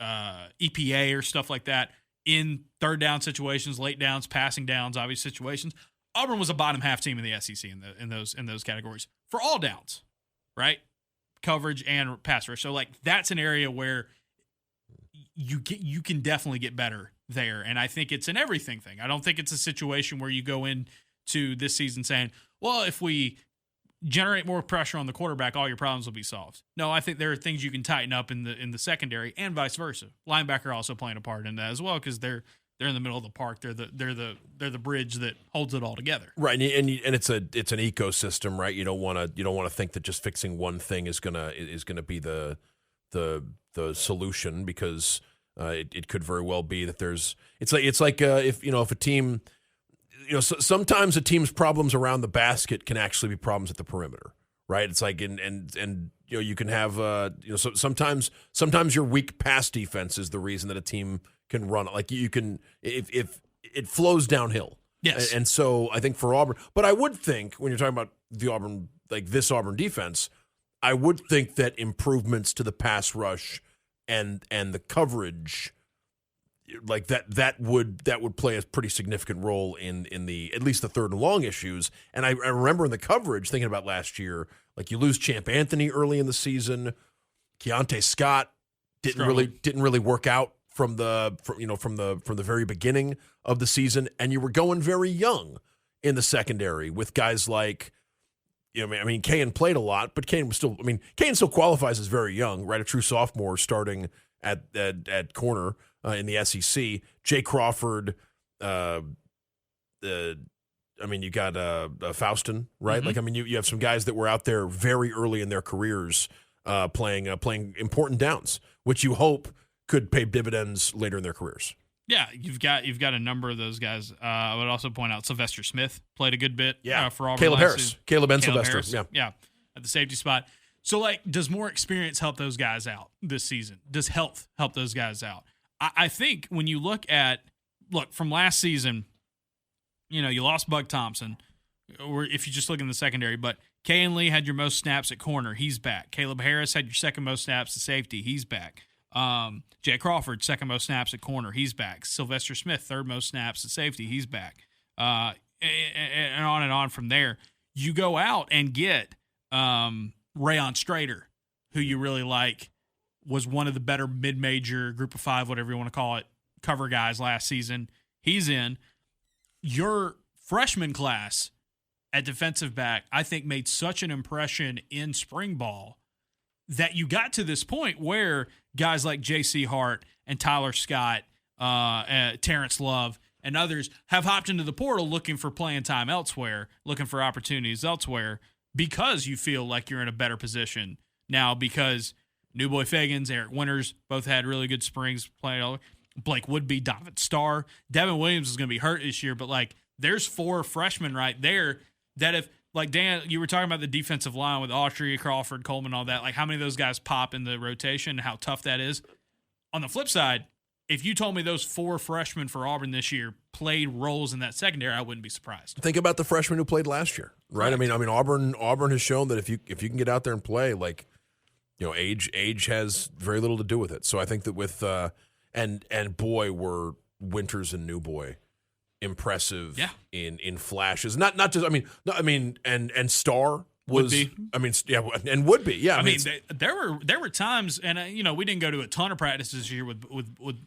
EPA or stuff like that in third down situations, late downs, passing downs, obvious situations, Auburn was a bottom half team in the SEC in those categories for all downs, right? Coverage and pass rush. So that's an area where you can definitely get better there, and I think it's an everything thing. I don't think it's a situation where you go into this season saying, well, if we generate more pressure on the quarterback, all your problems will be solved. No, I think there are things you can tighten up in the secondary, and vice versa. Linebacker also playing a part in that as well, because they're in the middle of the park. They're the bridge that holds it all together. Right, and it's an ecosystem, right? You don't want to think that just fixing one thing is gonna be the solution, because it could very well be that it's like if a team. Sometimes a team's problems around the basket can actually be problems at the perimeter, right? It's like, and you can have, sometimes your weak pass defense is the reason that a team can run. Like you can, if it flows downhill. Yes. And so I think for Auburn, but I would think when you're talking about the Auburn, this Auburn defense, I would think that improvements to the pass rush and the coverage, like that would play a pretty significant role in the, at least the 3rd and long issues. And I remember in the coverage thinking about last year, like you lose Champ Anthony early in the season, Keontae Scott didn't really work out from the very beginning of the season, and you were going very young in the secondary with guys like I mean, Kane played a lot, but Kane still qualifies as very young, right? A true sophomore starting at corner in the SEC. Jay Crawford, you got Faustin, right? Mm-hmm. Like, I mean, you have some guys that were out there very early in their careers playing important downs, which you hope could pay dividends later in their careers. Yeah, you've got a number of those guys. I would also point out Sylvester Smith played a good bit for Auburn. Caleb Harris. Caleb and Caleb Sylvester. Harris, yeah, at the safety spot. So, like, does more experience help those guys out this season? Does health help those guys out? I think when you look from last season, you lost Bug Thompson, or if you just look in the secondary, but Kayan Lee had your most snaps at corner. He's back. Caleb Harris had your second most snaps at safety. He's back. Jay Crawford, second most snaps at corner. He's back. Sylvester Smith, third most snaps at safety. He's back. And on from there. You go out and get Rayon Strader, who you really like, was one of the better mid-major group of five, whatever you want to call it, cover guys last season. He's in. Your freshman class at defensive back, I think, made such an impression in spring ball that you got to this point where guys like J.C. Hart and Tyler Scott, Terrence Love, and others have hopped into the portal looking for playing time elsewhere, looking for opportunities elsewhere, because you feel like you're in a better position now, because New Boy Fagans, Eric Winters, both had really good springs playing. Blake Woodby, Donovan Starr, Devin Williams is going to be hurt this year, but like there's four freshmen right there that if, like Dan, you were talking about the defensive line with Autry, Crawford, Coleman, all that, like how many of those guys pop in the rotation, how tough that is. On the flip side, if you told me those four freshmen for Auburn this year played roles in that secondary, I wouldn't be surprised. Think about the freshmen who played last year, right? Correct. I mean, Auburn has shown that if you can get out there and play, like, age has very little to do with it. So I think that with and boy, were Winters and New Boy impressive in flashes. Not just and Starr was Woodby. And Woodby. Yeah, I mean there were times, and we didn't go to a ton of practices this year with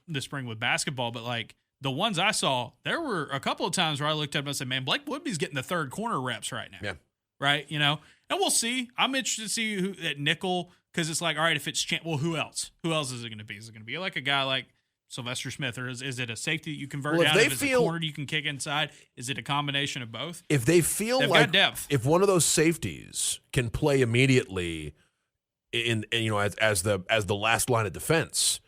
this spring with basketball, but like the ones I saw, there were a couple of times where I looked up and I said, man, Blake Woodby's getting the third corner reps right now. Yeah. Right. And we'll see. I'm interested to see who at nickel, because it's like, all right, if it's who else? Who else is it going to be? Is it going to be like a guy like Sylvester Smith, or is it a safety that you convert down? If it's a corner you can kick inside, is it a combination of both? If they feel They've like got depth. If one of those safeties can play immediately as the last line of defense,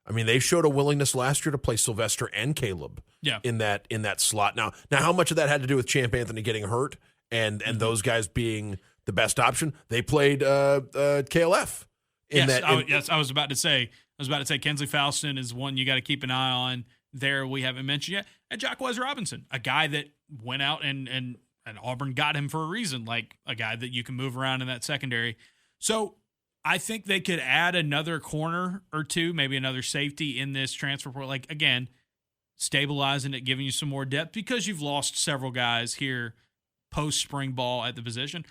I mean, they showed a willingness last year to play Sylvester and Caleb in that slot. Now how much of that had to do with Champ Anthony getting hurt and those guys being the best option? They played KLF. I was about to say Kensley Faustin is one you got to keep an eye on there. We haven't mentioned yet. And Jacquez Robinson, a guy that went out and Auburn got him for a reason, like a guy that you can move around in that secondary. So I think they could add another corner or two, maybe another safety in this transfer portal. Like, again, stabilizing it, giving you some more depth, because you've lost several guys here post spring ball at the position.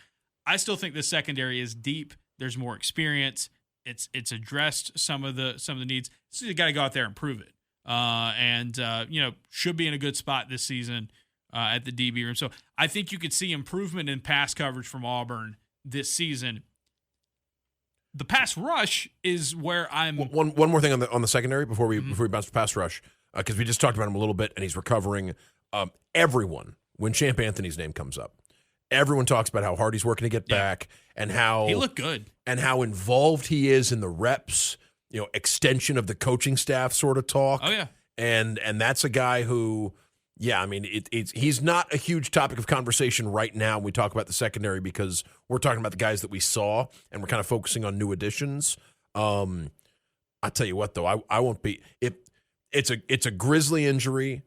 I still think the secondary is deep. There's more experience. It's addressed some of the needs. So you got to go out there and prove it. Should be in a good spot this season at the DB room. So I think you could see improvement in pass coverage from Auburn this season. The pass rush is where I'm. One more thing on the secondary before we bounce to pass rush, because we just talked about him a little bit and he's recovering. Everyone, when Champ Anthony's name comes up, everyone talks about how hard he's working to get back and how he looked good and how involved he is in the reps, extension of the coaching staff sort of talk. Oh, yeah. And that's a guy who, he's not a huge topic of conversation right now when we talk about the secondary, because we're talking about the guys that we saw and we're kind of focusing on new additions. I tell you what, though, I won't be – it's a grisly injury.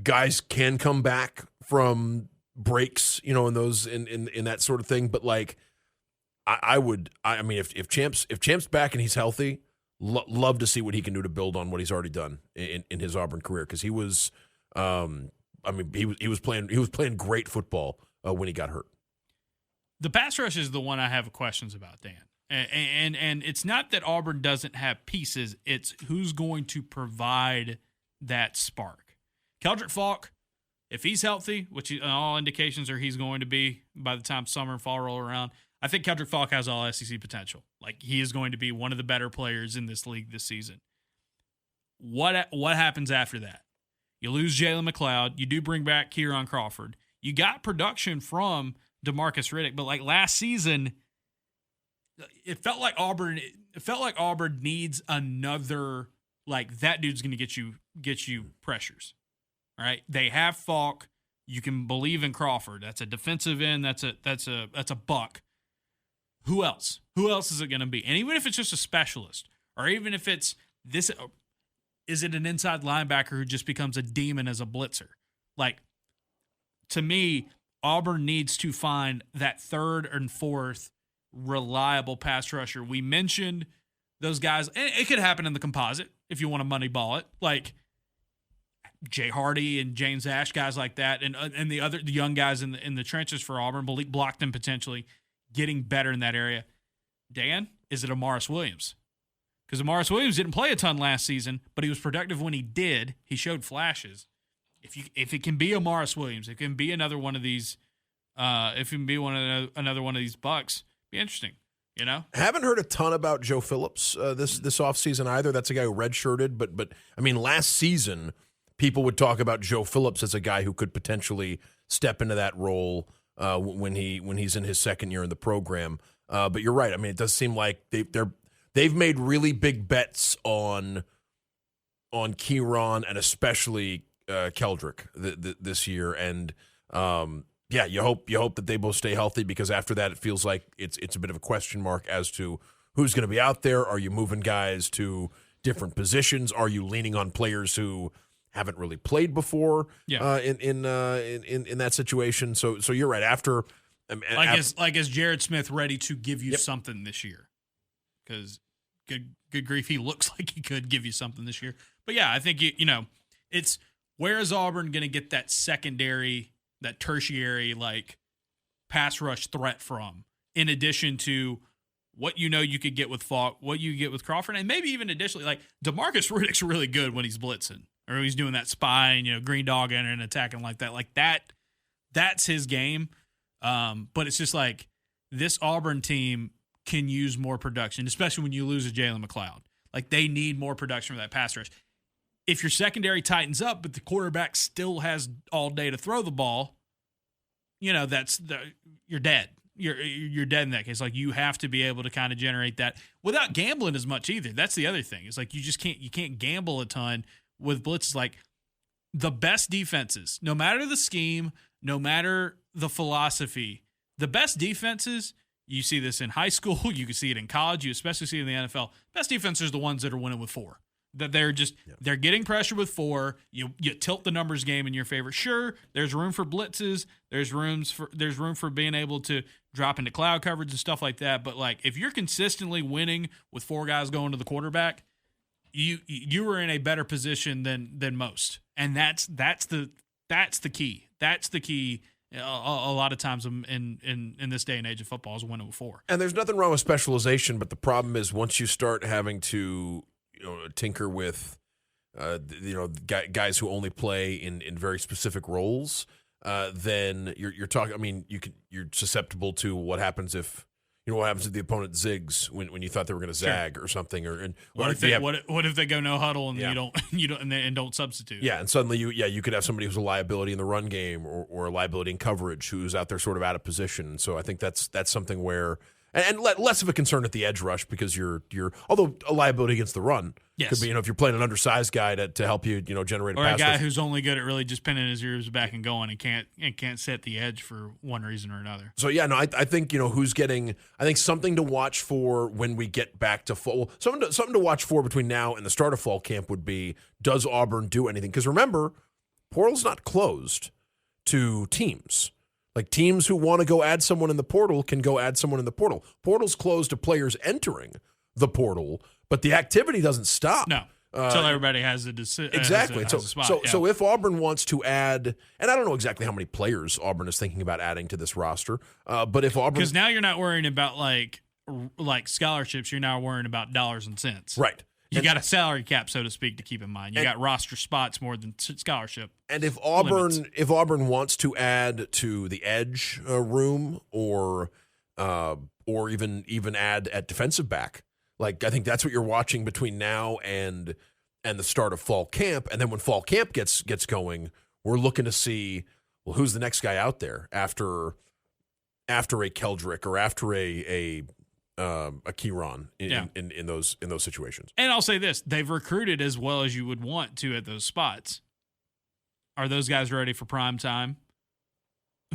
Guys can come back from – breaks, in that sort of thing, but like if Champ's back and he's healthy, love to see what he can do to build on what he's already done in his Auburn career, because he was he was playing great football when he got hurt. The pass rush is the one I have questions about, Dan, and it's not that Auburn doesn't have pieces, it's who's going to provide that spark. Keldrick Falk, If he's healthy, which all indications are he's going to be by the time summer and fall roll around, I think Keldrick Falk has all SEC potential. Like, he is going to be one of the better players in this league this season. What happens after that? You lose Jalen McLeod. You do bring back Kieran Crawford. You got production from DeMarcus Riddick, but like last season, it felt like Auburn needs another, like, that dude's going to get you pressures. All right? They have Falk. You can believe in Crawford. That's a defensive end. That's a buck. Who else? Who else is it going to be? And even if it's just a specialist, or even if it's this, is it an inside linebacker who just becomes a demon as a blitzer? Like, to me, Auburn needs to find that third and fourth reliable pass rusher. We mentioned those guys, and it could happen in the composite if you want to money ball it, like Jay Hardy and James Ash, guys like that, and the young guys in the trenches for Auburn, blocked them potentially getting better in that area. Dan, is it Amaris Williams? Because Amaris Williams didn't play a ton last season, but he was productive when he did. He showed flashes. If it can be Amaris Williams, it can be another one of these. If it can be another one of these bucks, be interesting. You know, haven't heard a ton about Joe Phillips this offseason either. That's a guy who redshirted, but I mean, last season people would talk about Joe Phillips as a guy who could potentially step into that role when he's in his second year in the program. But you're right. I mean, it does seem like they've made really big bets on Kieran and especially Keldrick this year, and you hope that they both stay healthy, because after that it feels like it's a bit of a question mark as to who's going to be out there. Are you moving guys to different positions? Are you leaning on players who haven't really played before? In that situation. So you're right. After is Jared Smith ready to give you something this year? Because good grief, he looks like he could give you something this year. But yeah, I think it's where is Auburn going to get that secondary, that tertiary, like, pass rush threat from, in addition to what you could get with Falk, what you get with Crawford, and maybe even additionally, like, DeMarcus Riddick's really good when he's blitzing, or he's doing that spy and, green dog and attacking like that. Like, that's his game. But it's just like, this Auburn team can use more production, especially when you lose a Jalen McLeod. Like, they need more production for that pass rush. If your secondary tightens up, but the quarterback still has all day to throw the ball, you're dead. You're dead in that case. Like, you have to be able to kind of generate that without gambling as much either. That's the other thing. It's like, you can't gamble a ton with blitzes. Like, the best defenses, no matter the scheme, no matter the philosophy, the best defenses, you see this in high school, you can see it in college, you especially see it in the NFL. Best defenses are the ones that are winning with 4. That they're getting pressure with 4. You tilt the numbers game in your favor. Sure, there's room for blitzes. There's room for being able to drop into cloud coverage and stuff like that. But, like, if you're consistently winning with 4 guys going to the quarterback, you are in a better position than most. And that's the key. That's the key. A lot of times in this day and age of football is winning with 4. And there's nothing wrong with specialization, but the problem is once you start having to tinker with guys who only play in very specific roles, then you're talking. I mean, you're susceptible to what happens if the opponent zigs when you thought they were going to zag or something, what if they go no huddle and you don't substitute? Yeah, and suddenly you could have somebody who's a liability in the run game or a liability in coverage who's out there sort of out of position. So I think that's something where. And less of a concern at the edge rush, because you're although a liability against the run could be, if you're playing an undersized guy to help you, generate a pass. Or a guy who's only good at really just pinning his ears back and going and can't set the edge for one reason or another. So yeah, no, I think who's getting. I think something to watch for when we get back to fall. Something to watch for between now and the start of fall camp would be, does Auburn do anything? Because remember, portal's not closed to teams. Like, teams who want to go add someone in the portal can go add someone in the portal. Portal's closed to players entering the portal, but the activity doesn't stop. No, until everybody has a decision. Exactly. Has a spot, so if Auburn wants to add, and I don't know exactly how many players Auburn is thinking about adding to this roster, but if Auburn, because now you're not worrying about like scholarships, you're now worrying about dollars and cents. Right. You got a salary cap, so to speak, to keep in mind. You got roster spots more than scholarship. And if limits. Auburn wants to add to the edge room, or even add at defensive back, like I think that's what you're watching between now and the start of fall camp. And then when fall camp gets going, we're looking to see, well, who's the next guy out there after a Keldrick or after a Kieran in those situations. And I'll say this: they've recruited as well as you would want to at those spots. Are those guys ready for prime time?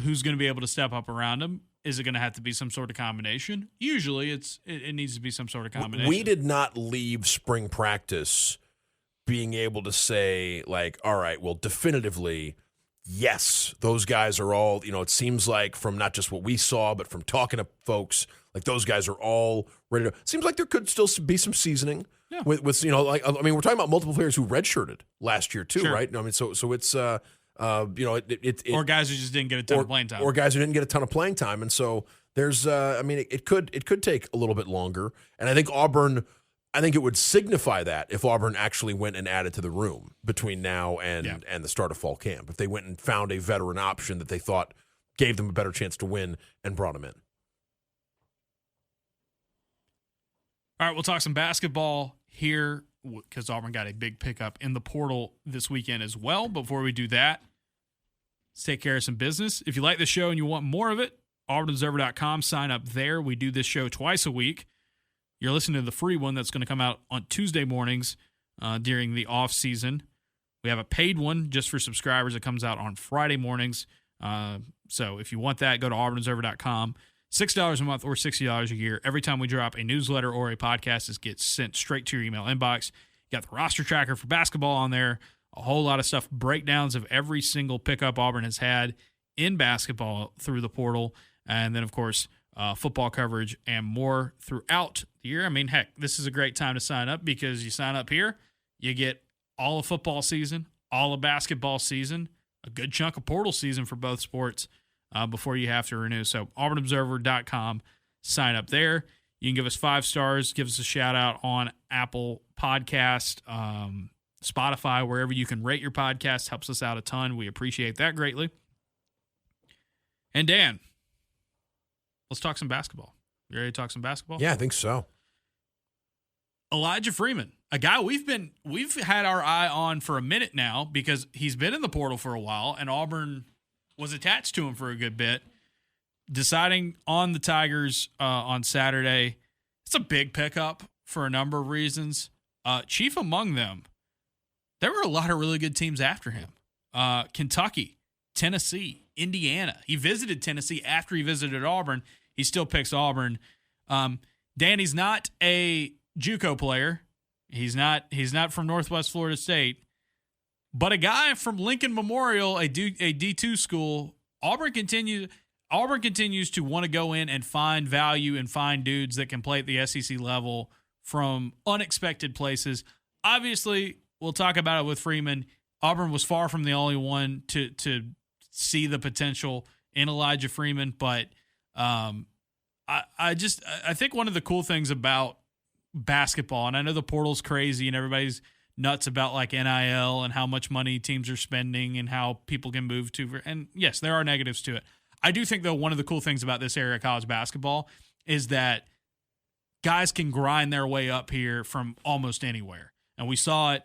Who's going to be able to step up around them? Is it going to have to be some sort of combination? Usually, it needs to be some sort of combination. We did not leave spring practice being able to say, like, all right, well, definitively, yes, those guys are all, it seems like from not just what we saw, but from talking to folks, like those guys are all ready to. Seems like there could still be some seasoning with we're talking about multiple players who redshirted last year too, sure. right? I mean, so it's or guys who just didn't get a ton of playing time, or guys who didn't get a ton of playing time, and so there's it could take a little bit longer, and I think it would signify that if Auburn actually went and added to the room between now and the start of fall camp, if they went and found a veteran option that they thought gave them a better chance to win and brought him in. All right, we'll talk some basketball here because Auburn got a big pickup in the portal this weekend as well. Before we do that, let's take care of some business. If you like the show and you want more of it, auburnobserver.com, sign up there. We do this show twice a week. You're listening to the free one that's going to come out on Tuesday mornings during the off season. We have a paid one just for subscribers that comes out on Friday mornings. So if you want that, go to auburnobserver.com. $6 a month or $60 a year. Every time we drop a newsletter or a podcast, it gets sent straight to your email inbox. You got the roster tracker for basketball on there, a whole lot of stuff, breakdowns of every single pickup Auburn has had in basketball through the portal, and then, of course, football coverage and more throughout the year. I mean, heck, this is a great time to sign up because you sign up here, you get all of football season, all of basketball season, a good chunk of portal season for both sports before you have to renew. So auburnobserver.com, sign up there. You can give us 5 stars, give us a shout out on Apple Podcast, Spotify, wherever you can rate your podcast. Helps us out a ton. We appreciate that greatly. And Dan, let's talk some basketball. You ready to talk some basketball? Yeah, I think so. Elyjah Freeman, a guy we've had our eye on for a minute now because he's been in the portal for a while, and Auburn was attached to him for a good bit. Deciding on the Tigers on Saturday, it's a big pickup for a number of reasons. Chief among them, there were a lot of really good teams after him. Kentucky, Tennessee, Indiana. He visited Tennessee after he visited Auburn. He still picks Auburn. Danny's not a JUCO player. He's not from Northwest Florida State. But a guy from Lincoln Memorial, a D2 school, Auburn continues to want to go in and find value and find dudes that can play at the SEC level from unexpected places. Obviously, we'll talk about it with Freeman. Auburn was far from the only one to see the potential in Elyjah Freeman, but I think one of the cool things about basketball, and I know the portal's crazy and everybody's nuts about like NIL and how much money teams are spending and how people can move to, and yes, there are negatives to it. I do think, though, one of the cool things about this area of college basketball is that guys can grind their way up here from almost anywhere. And we saw it,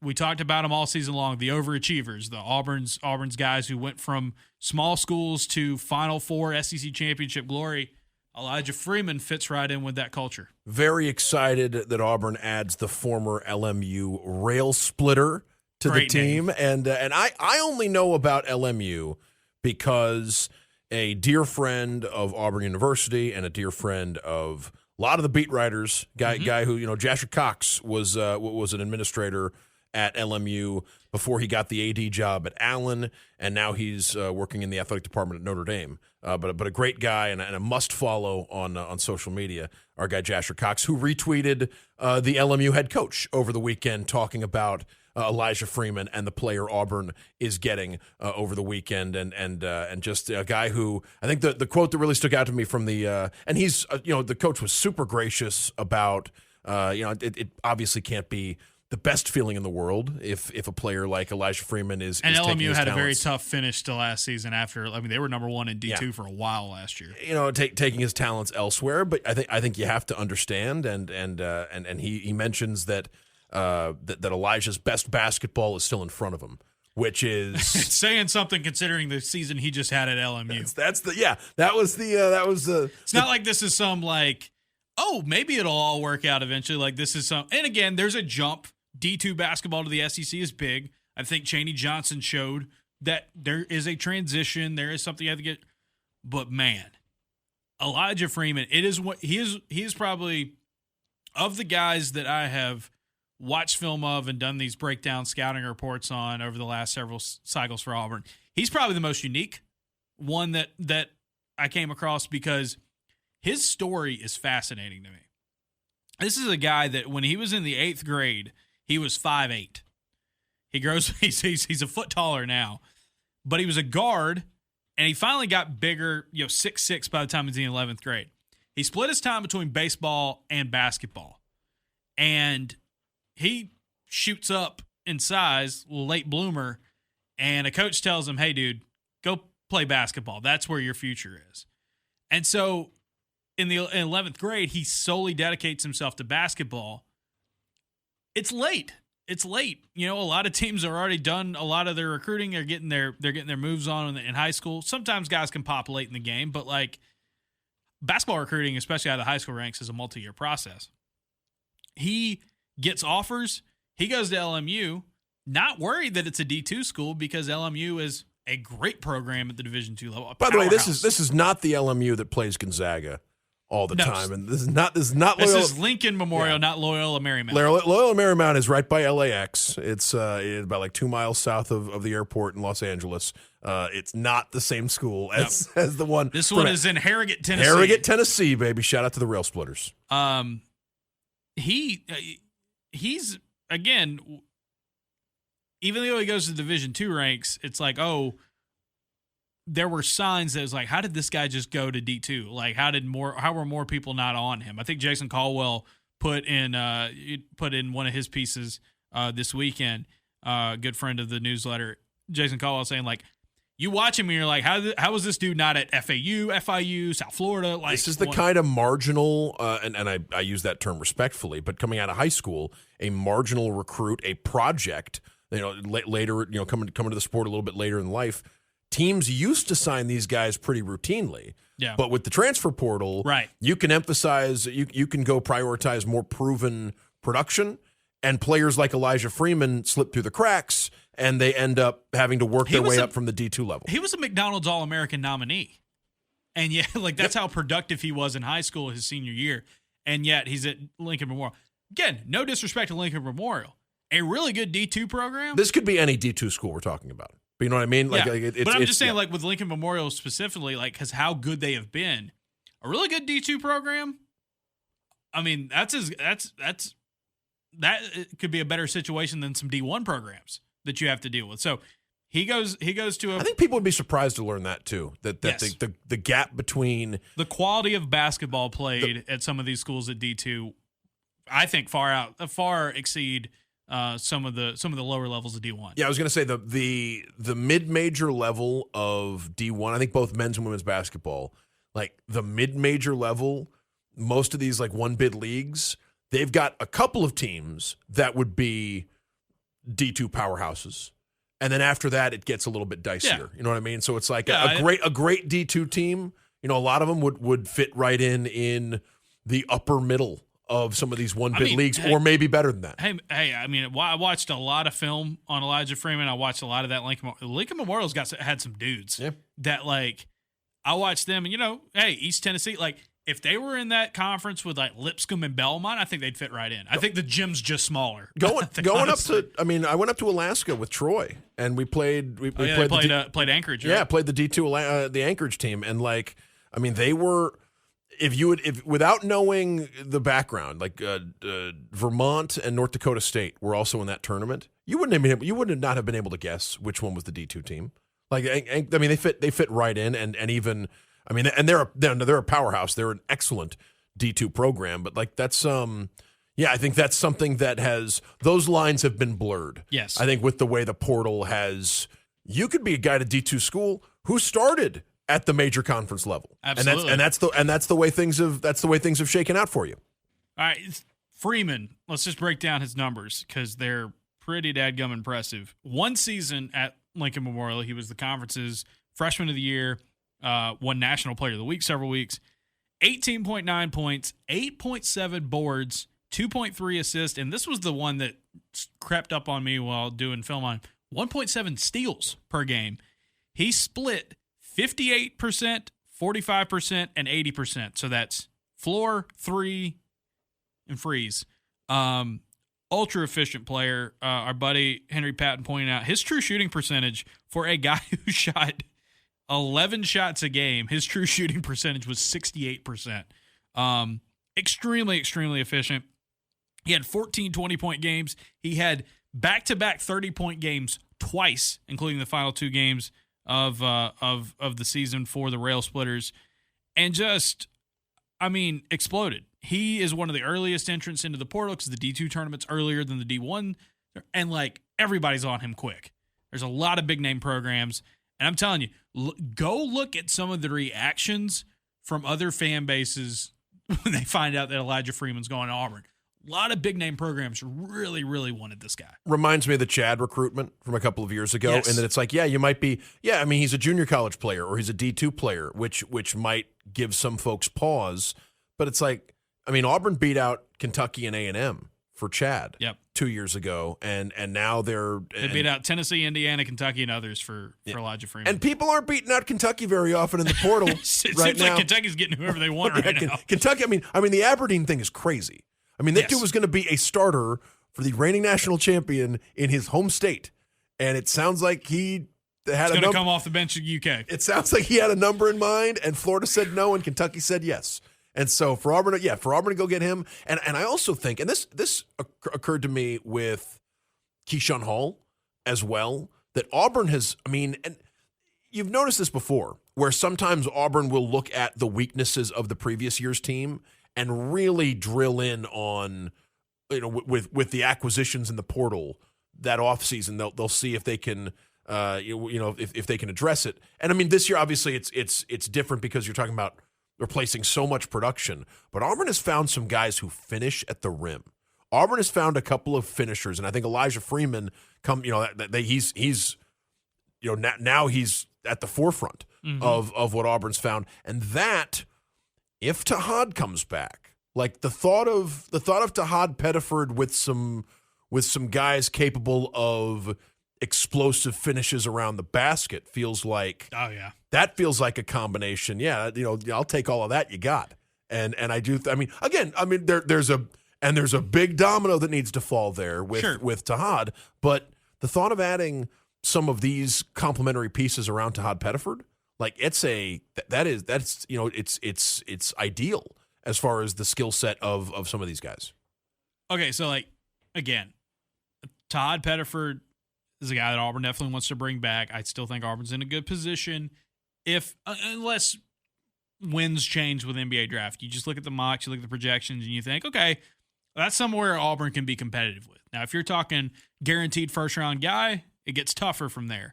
we talked about them all season long, the overachievers, the Auburn's guys who went from small schools to Final Four SEC championship glory. Elyjah Freeman fits right in with that culture. Very excited that Auburn adds the former LMU rail splitter to the team. And I only know about LMU because a dear friend of Auburn University and a dear friend of a lot of the beat writers, guy who, Jasher Cox was an administrator at LMU before he got the AD job at Allen, and now he's working in the athletic department at Notre Dame. But a great guy and a must follow on social media, our guy Jasher Cox, who retweeted the LMU head coach over the weekend talking about Elyjah Freeman and the player Auburn is getting over the weekend, and just a guy who I think the quote that really stuck out to me from the and he's the coach was super gracious about It obviously can't be the best feeling in the world if a player like Elyjah Freeman is and taking LMU his had talents. a very tough finish to last season. After they were number 1 in D2 for a while last year. Taking his talents elsewhere, but I think you have to understand, and he mentions that Elijah's best basketball is still in front of him, which is saying something considering the season he just had at LMU. That was the. It's not like this is some maybe it'll all work out eventually. Like this is some, and again, there's a jump. D2 basketball to the SEC is big. I think Chaney Johnson showed that there is a transition. There is something you have to get. But man, Elyjah Freeman, he is probably, of the guys that I have watched film of and done these breakdown scouting reports on over the last several cycles for Auburn, he's probably the most unique one that I came across because his story is fascinating to me. This is a guy that when he was in the 8th grade, he was 5'8". He grows. He's a foot taller now, but he was a guard, and he finally got bigger. 6'6" by the time he was in the 11th grade. He split his time between baseball and basketball, and he shoots up in size, late bloomer, and a coach tells him, "Hey, dude, go play basketball. That's where your future is." And so, in 11th grade, he solely dedicates himself to basketball. It's late. A lot of teams are already done a lot of their recruiting. They're getting their moves on in high school. Sometimes guys can pop late in the game, but basketball recruiting, especially out of the high school ranks, is a multi-year process. He gets offers. He goes to LMU, not worried that it's a D2 school because LMU is a great program at the Division II level. By the way, this is not the LMU that plays Gonzaga all the time, and this is not Loyola. This is Lincoln Memorial, not Loyola Marymount. Loyola Marymount is right by LAX. It's about 2 miles south of the airport in Los Angeles. It's not the same school as the one. This one is in Harrogate, Tennessee. Harrogate, Tennessee, baby. Shout out to the Rail Splitters. He's again, even though he goes to Division II ranks, it's there were signs that was how did this guy just go to D2? How were more people not on him? I think Jason Caldwell put in one of his pieces this weekend. Good friend of the newsletter, Jason Caldwell, saying you watch him and you're how was this dude not at FAU, FIU, South Florida? This is the kind of marginal, and I use that term respectfully, but coming out of high school, a marginal recruit, a project. Later, coming to the sport a little bit later in life. Teams used to sign these guys pretty routinely. Yeah. But with the transfer portal, right, you can emphasize, you can go prioritize more proven production, and players like Elyjah Freeman slip through the cracks, and they end up having to work their way up from the D2 level. He was a McDonald's All-American nominee. And yeah, that's how productive he was in high school his senior year. And yet he's at Lincoln Memorial. Again, no disrespect to Lincoln Memorial. A really good D2 program. This could be any D2 school we're talking about. But you know what I mean? But I'm just saying, with Lincoln Memorial specifically, because how good they have been, a really good D2 program. I mean, that could be a better situation than some D1 programs that you have to deal with. So he goes to I think people would be surprised to learn that too. That yes. the gap between the quality of basketball played at some of these schools at D2, I think far exceed some of the lower levels of D1. Yeah, I was going to say the mid-major level of D1. I think both men's and women's basketball, the mid-major level, most of these one bid leagues, they've got a couple of teams that would be D2 powerhouses, and then after that it gets a little bit dicier. Yeah. You know what I mean? So it's a great D2 team. A lot of them would fit right in the upper middle of some of these one-bid leagues, or maybe better than that. Hey, I watched a lot of film on Elyjah Freeman. I watched a lot of that Lincoln Memorial's had some dudes that I watched them, and East Tennessee, if they were in that conference with Lipscomb and Belmont, I think they'd fit right in. I think the gym's just smaller. Going up to, I went up to Alaska with Troy, and we played. We played Anchorage. Right? Yeah, played the D2 the Anchorage team, and they were. If without knowing the background, Vermont and North Dakota State were also in that tournament, you would not have been able to guess which one was the D2 team. They fit right in, and even and they're a powerhouse. They're an excellent D2 program, but that's Yeah, I think that's something that those lines have been blurred. Yes. I think with the way the portal you could be a guy at a D2 school who started at the major conference level. Absolutely. And that's the way things have shaken out for you. All right, Freeman, let's just break down his numbers because they're pretty dadgum impressive. One season at Lincoln Memorial, he was the conference's freshman of the year, won National Player of the Week several weeks, 18.9 points, 8.7 boards, 2.3 assists, and this was the one that crept up on me while doing film on 1.7 steals per game. He split 58%, 45%, and 80%. So that's floor, three, and freeze. Ultra efficient player. Our buddy Henry Patton pointed out his true shooting percentage for a guy who shot 11 shots a game. His true shooting percentage was 68%. Extremely, extremely efficient. He had 14 20-point games. He had back-to-back 30-point games twice, including the final two games of the season for the Rail Splitters, and exploded. He is one of the earliest entrants into the portal because the D2 tournament's earlier than the D1, and everybody's on him quick. There's a lot of big-name programs, and I'm telling you, go look at some of the reactions from other fan bases when they find out that Elyjah Freeman's going to Auburn. A lot of big-name programs really, really wanted this guy. Reminds me of the Chad recruitment from a couple of years ago. Yes. And then it's you might be, he's a junior college player or he's a D2 player, which might give some folks pause. But it's Auburn beat out Kentucky and A&M for Chad 2 years ago. And now they beat out Tennessee, Indiana, Kentucky, and others for Elyjah Freeman. And people aren't beating out Kentucky very often in the portal it right seems now. like Kentucky's getting whoever they want right now. Kentucky, the Aberdeen thing is crazy. That dude was going to be a starter for the reigning national champion in his home state, and it sounds like he had going to come off the bench at UK. It sounds like he had a number in mind, and Florida said no, and Kentucky said yes. And so for Auburn to go get him, and I also think, and this occurred to me with Keyshawn Hall as well, that Auburn has, and you've noticed this before, where sometimes Auburn will look at the weaknesses of the previous year's team and really drill in on, with the acquisitions in the portal that offseason, they'll see if they can, if they can address it. And this year, obviously, it's different because you're talking about replacing so much production. But Auburn has found some guys who finish at the rim. Auburn has found a couple of finishers, and I think Elyjah Freeman he's now he's at the forefront of what Auburn's found, and that. If Tahad comes back, the thought of Tahad Pettiford with some guys capable of explosive finishes around the basket feels like that feels like a combination. Yeah, I'll take all of that you got. And I do there's a big domino that needs to fall there with Tahad, but the thought of adding some of these complementary pieces around Tahad Pettiford, it's ideal as far as the skill set of some of these guys. Okay, so again, Tahad Pettiford is a guy that Auburn definitely wants to bring back. I still think Auburn's in a good position unless wins change with NBA draft. You just look at the mocks, you look at the projections, and you think, okay, that's somewhere Auburn can be competitive with. Now, if you're talking guaranteed first-round guy, it gets tougher from there.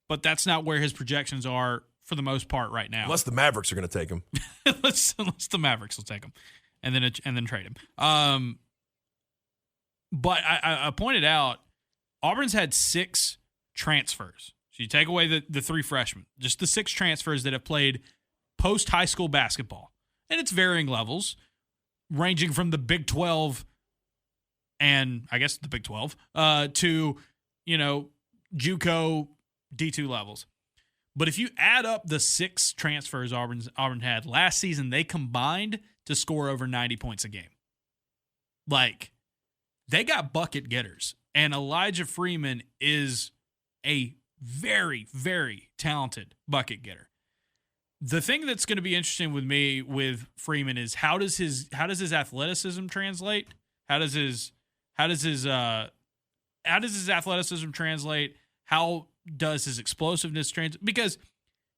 But that's not where his projections are for the most part right now. Unless the Mavericks are going to take him. unless the Mavericks will take him and then trade him. But I pointed out Auburn's had 6 transfers. So you take away the 3 freshmen, just the 6 transfers that have played post-high school basketball. And it's varying levels, ranging from the Big 12 and I guess the Big 12 to, JUCO D2 levels. But if you add up the 6 transfers Auburn had last season, they combined to score over 90 points a game. They got bucket getters. And Elyjah Freeman is a very, very talented bucket getter. The thing that's going to be interesting with me with Freeman is how does his athleticism translate? How does his athleticism translate? How does his explosiveness translate? Because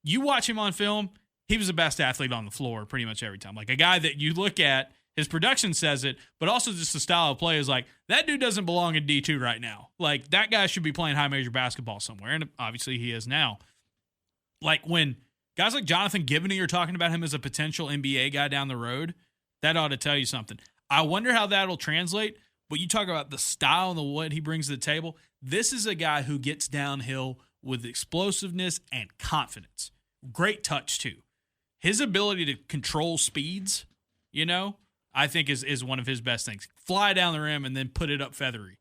you watch him on film, he was the best athlete on the floor pretty much every time. A guy that you look at His production says it, but also just the style of play is like, that dude doesn't belong in D2 right now. Like, that guy should be playing high major basketball somewhere, and obviously he is now. Like, when guys like Jonathan Givney are talking about him as a potential NBA guy down the road, that ought to tell you something. I wonder how that'll translate, but you talk about the style and what he brings to the table. This is a guy who gets downhill with explosiveness and confidence. Great touch, too. His ability to control speeds, I think is one of his best things. Fly down the rim and then put it up feathery.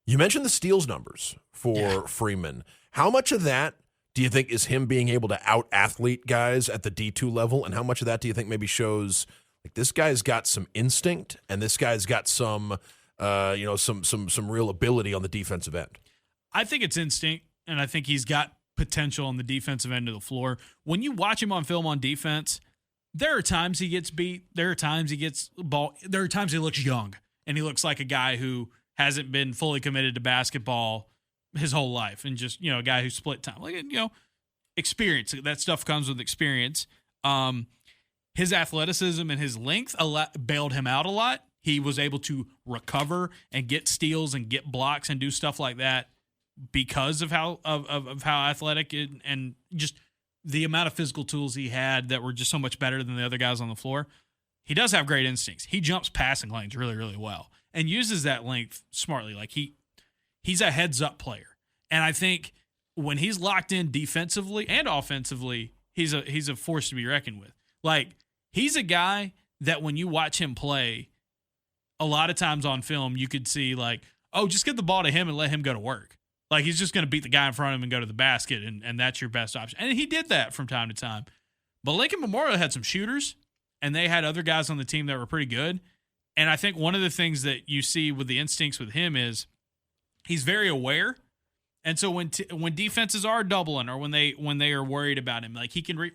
You mentioned the steals numbers for Freeman. How much of that do you think is him being able to out-athlete guys at the D2 level, and how much of that do you think maybe shows like this guy's got some instinct and this guy's got some some real ability on the defensive end? I think it's instinct, and I think he's got potential on the defensive end of the floor. When you watch him on film on defense, there are times he gets beat. There are times he gets ball. There are times he looks young, and he looks like a guy who hasn't been fully committed to basketball his whole life, and just a guy who split time. Like experience. That stuff comes with experience. His athleticism and his length bailed him out a lot. He was able to recover and get steals and get blocks and do stuff like that because of how athletic and just the amount of physical tools he had that were just so much better than the other guys on the floor. He does have great instincts. He jumps passing lanes really, really well and uses that length smartly. Like he's a heads-up player. And I think when he's locked in defensively and offensively, he's a force to be reckoned with. Like, he's a guy that when you watch him play, a lot of times on film, you could see like, oh, just get the ball to him and let him go to work. Like, he's just going to beat the guy in front of him and go to the basket, and that's your best option. And he did that from time to time. But Lincoln Memorial had some shooters, and they had other guys on the team that were pretty good. And I think one of the things that you see with the instincts with him is he's very aware. And so when defenses are doubling or when they are worried about him, like he can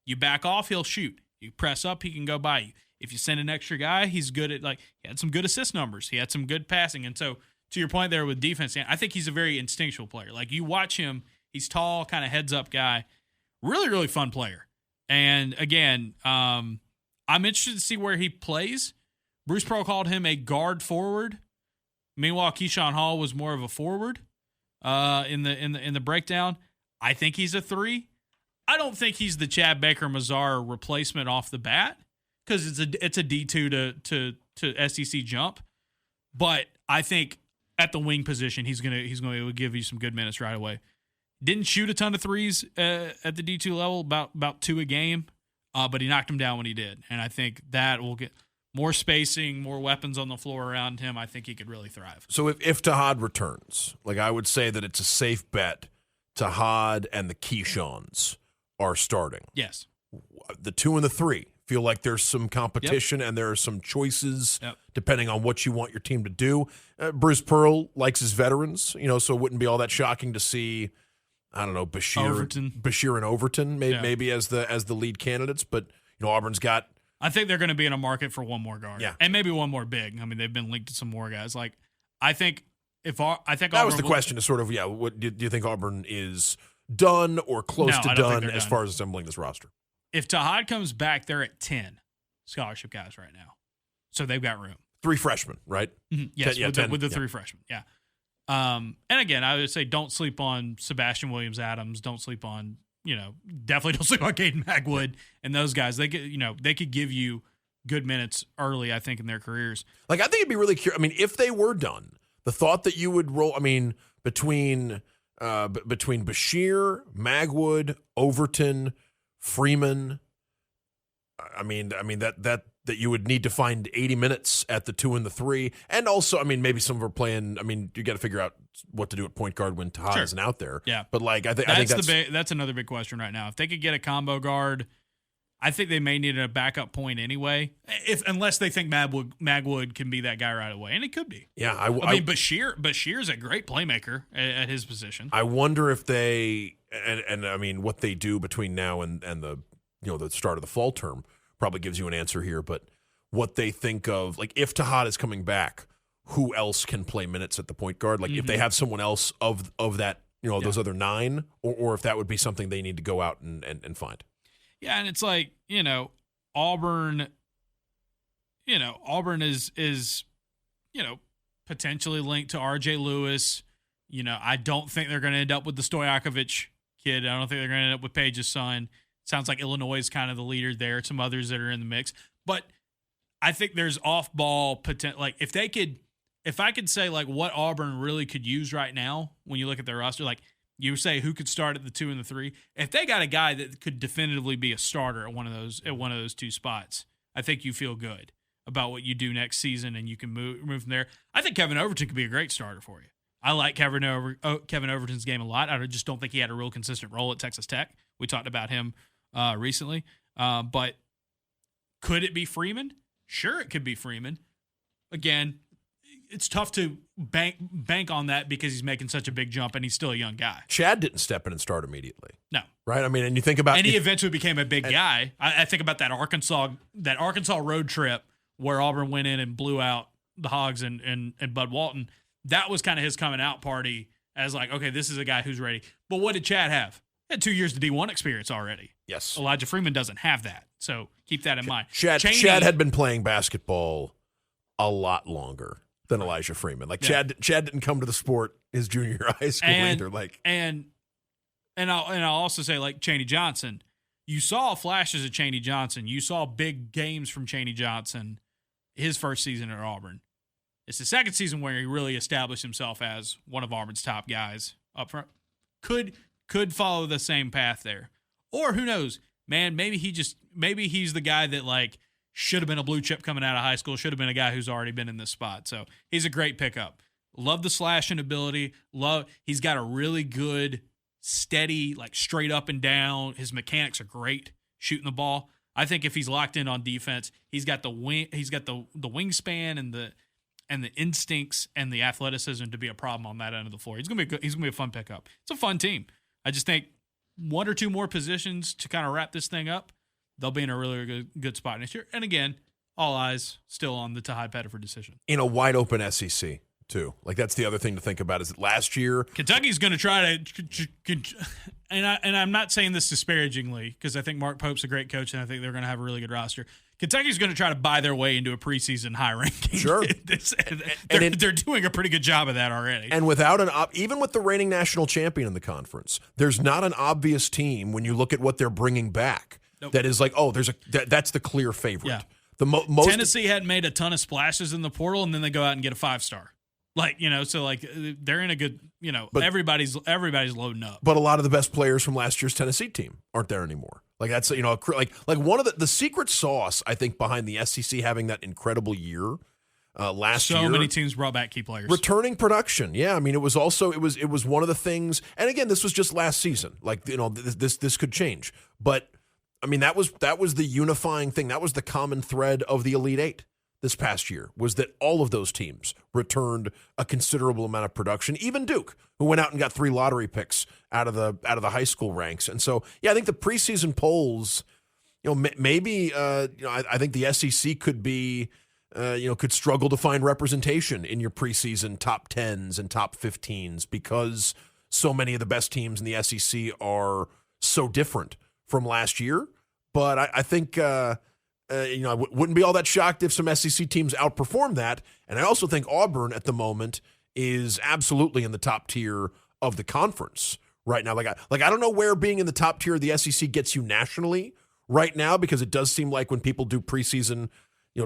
you back off, he'll shoot. You press up, he can go by you. If you send an extra guy, he's good at he had some good assist numbers. He had some good passing. And so to your point there with defense, I think he's a very instinctual player. Like you watch him, he's tall, kind of heads up guy, really, really fun player. And again, I'm interested to see where he plays. Bruce Pearl called him a guard forward. Meanwhile, Keyshawn Hall was more of a forward in the breakdown. I think he's a 3. I don't think he's the Chad Baker Mazar replacement off the bat because it's a D2 to SEC jump. But I think at the wing position, he's gonna give you some good minutes right away. Didn't shoot a ton of threes at the D2 level, about 2 a game, but he knocked them down when he did. And I think that will get more spacing, more weapons on the floor around him. I think he could really thrive. So if Tahad returns, I would say that it's a safe bet Tahad and the Keyshawns are starting. Yes. The 2 and the 3 feel like there's some competition and there are some choices depending on what you want your team to do. Bruce Pearl likes his veterans, so it wouldn't be all that shocking to see, I don't know, Bashir and Overton maybe as the lead candidates. But Auburn's got. I think they're going to be in a market for one more guard, and maybe one more big. I mean, they've been linked to some more guys. Like I think that Auburn was the question. Is sort of what do you think Auburn is done or close to done as far as assembling this roster? If Tahad comes back, they're at 10 scholarship guys right now, so they've got room. 3 freshmen, right? Mm-hmm. Yes, 10, with the 3 freshmen. Yeah. And again, I would say don't sleep on Sebastian Williams-Adams. Don't sleep on definitely don't sleep on Caden Magwood and those guys. They could give you good minutes early, I think, in their careers. Like I think it'd be really curious. I mean, if they were done, the thought that you would roll. I mean, between Bashir, Magwood, Overton, Freeman. I mean that you would need to find 80 minutes at the 2 and the 3, and also maybe some of them are playing. I mean, you got to figure out what to do at point guard when Tahad isn't out there. Yeah, but I think that's another big question right now. If they could get a combo guard, I think they may need a backup point anyway. Unless they think Magwood can be that guy right away, and it could be. Yeah, I mean Bashir's a great playmaker at his position. I wonder if they and I mean what they do between now and the the start of the fall term probably gives you an answer here. But what they think of if Tahad is coming back, who else can play minutes at the point guard? If they have someone else of that those other 9, or if that would be something they need to go out and find. Yeah, and it's Auburn, Auburn is potentially linked to R.J. Lewis. I don't think they're going to end up with the Stojakovic kid. I don't think they're going to end up with Page's son. Sounds like Illinois is kind of the leader there. Some others that are in the mix. But I think there's off-ball potential. Like, if I could say, like, what Auburn really could use right now when you look at their roster, like, you say who could start at the 2 and the 3. If they got a guy that could definitively be a starter at one of those two spots, I think you feel good about what you do next season, and you can move from there. I think Kevin Overton could be a great starter for you. I like Kevin Overton's game a lot. I just don't think he had a real consistent role at Texas Tech. We talked about him recently. But could it be Freeman? Sure, it could be Freeman. Again, it's tough to bank on that because he's making such a big jump and he's still a young guy. Chad didn't step in and start immediately. No. Right? I mean, and you think about... And he eventually became a big guy. I think about that Arkansas road trip where Auburn went in and blew out the Hogs and Bud Walton. That was kind of his coming out party as like, okay, this is a guy who's ready. But what did Chad have? He had 2 years of D1 experience already. Yes. Elyjah Freeman doesn't have that. So keep that in mind. Chad had been playing basketball a lot longer than Elyjah Freeman. Like, yeah. Chad didn't come to the sport his junior year of high school either. Like, and I'll also say, like, Chaney Johnson. You saw flashes of Chaney Johnson. You saw big games from Chaney Johnson his first season at Auburn. It's the second season where he really established himself as one of Auburn's top guys up front. Could follow the same path there. Or who knows, man, maybe he's the guy that, like, should have been a blue chip coming out of high school, should have been a guy who's already been in this spot. So he's a great pickup. Love the slashing ability. He's got a really good, steady, like, straight up and down. His mechanics are great shooting the ball. I think if he's locked in on defense, he's got the wingspan and the instincts and the athleticism to be a problem on that end of the floor. He's gonna be a fun pickup. It's a fun team. I just think one or two more positions to kind of wrap this thing up, they'll be in a really good spot next year. And again, all eyes still on the Tahai Pettiford decision. In a wide open SEC too. Like, that's the other thing to think about is that last year Kentucky's going to try to, and I'm not saying this disparagingly because I think Mark Pope's a great coach and I think they're going to have a really good roster. Kentucky's going to try to buy their way into a preseason high ranking. Sure. They're doing a pretty good job of that already. And without even with the reigning national champion in the conference, there's not an obvious team when you look at what they're bringing back that is like, oh, that's the clear favorite. Yeah. Most Tennessee hadn't made a ton of splashes in the portal, and then they go out and get a 5-star. Like, so like they're in a good, but everybody's loading up. But a lot of the best players from last year's Tennessee team aren't there anymore. Like, that's, like one of the secret sauce, I think, behind the SEC having that incredible year last year. So many teams brought back key players. Returning production. Yeah. I mean, it was one of the things, and again, this was just last season. Like, this could change. But I mean, that was the unifying thing. That was the common thread of the Elite Eight this past year, was that all of those teams returned a considerable amount of production. Even Duke, who went out and got 3 lottery picks out of the high school ranks. And so, yeah, I think the preseason polls, maybe I think the SEC could be could struggle to find representation in your preseason top 10s and top 15s because so many of the best teams in the SEC are so different from last year. But I think I wouldn't be all that shocked if some SEC teams outperform that. And I also think Auburn at the moment is absolutely in the top tier of the conference right now. Like I don't know where being in the top tier of the SEC gets you nationally right now, because it does seem like when people do preseason,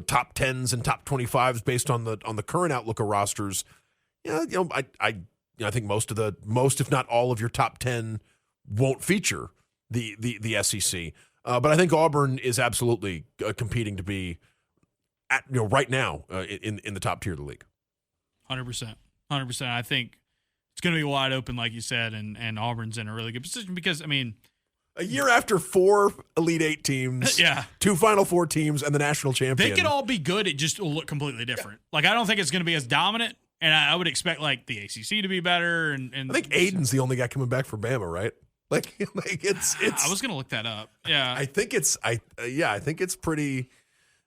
top 10s and top 25s based on the current outlook of rosters, I think most if not all of your top 10 won't feature the SEC. But I think Auburn is absolutely competing to be right now in the top tier of the league. 100%. I think it's going to be wide open, like you said, and Auburn's in a really good position because, I mean, a year after 4 Elite Eight teams, 2 Final Four teams, and the national champion, they could all be good. It just will look completely different. Yeah. Like, I don't think it's going to be as dominant, and I would expect like the ACC to be better. And I think Aiden's the only guy coming back from Bama, right? Like it's. I was gonna look that up. Yeah, I think it's pretty.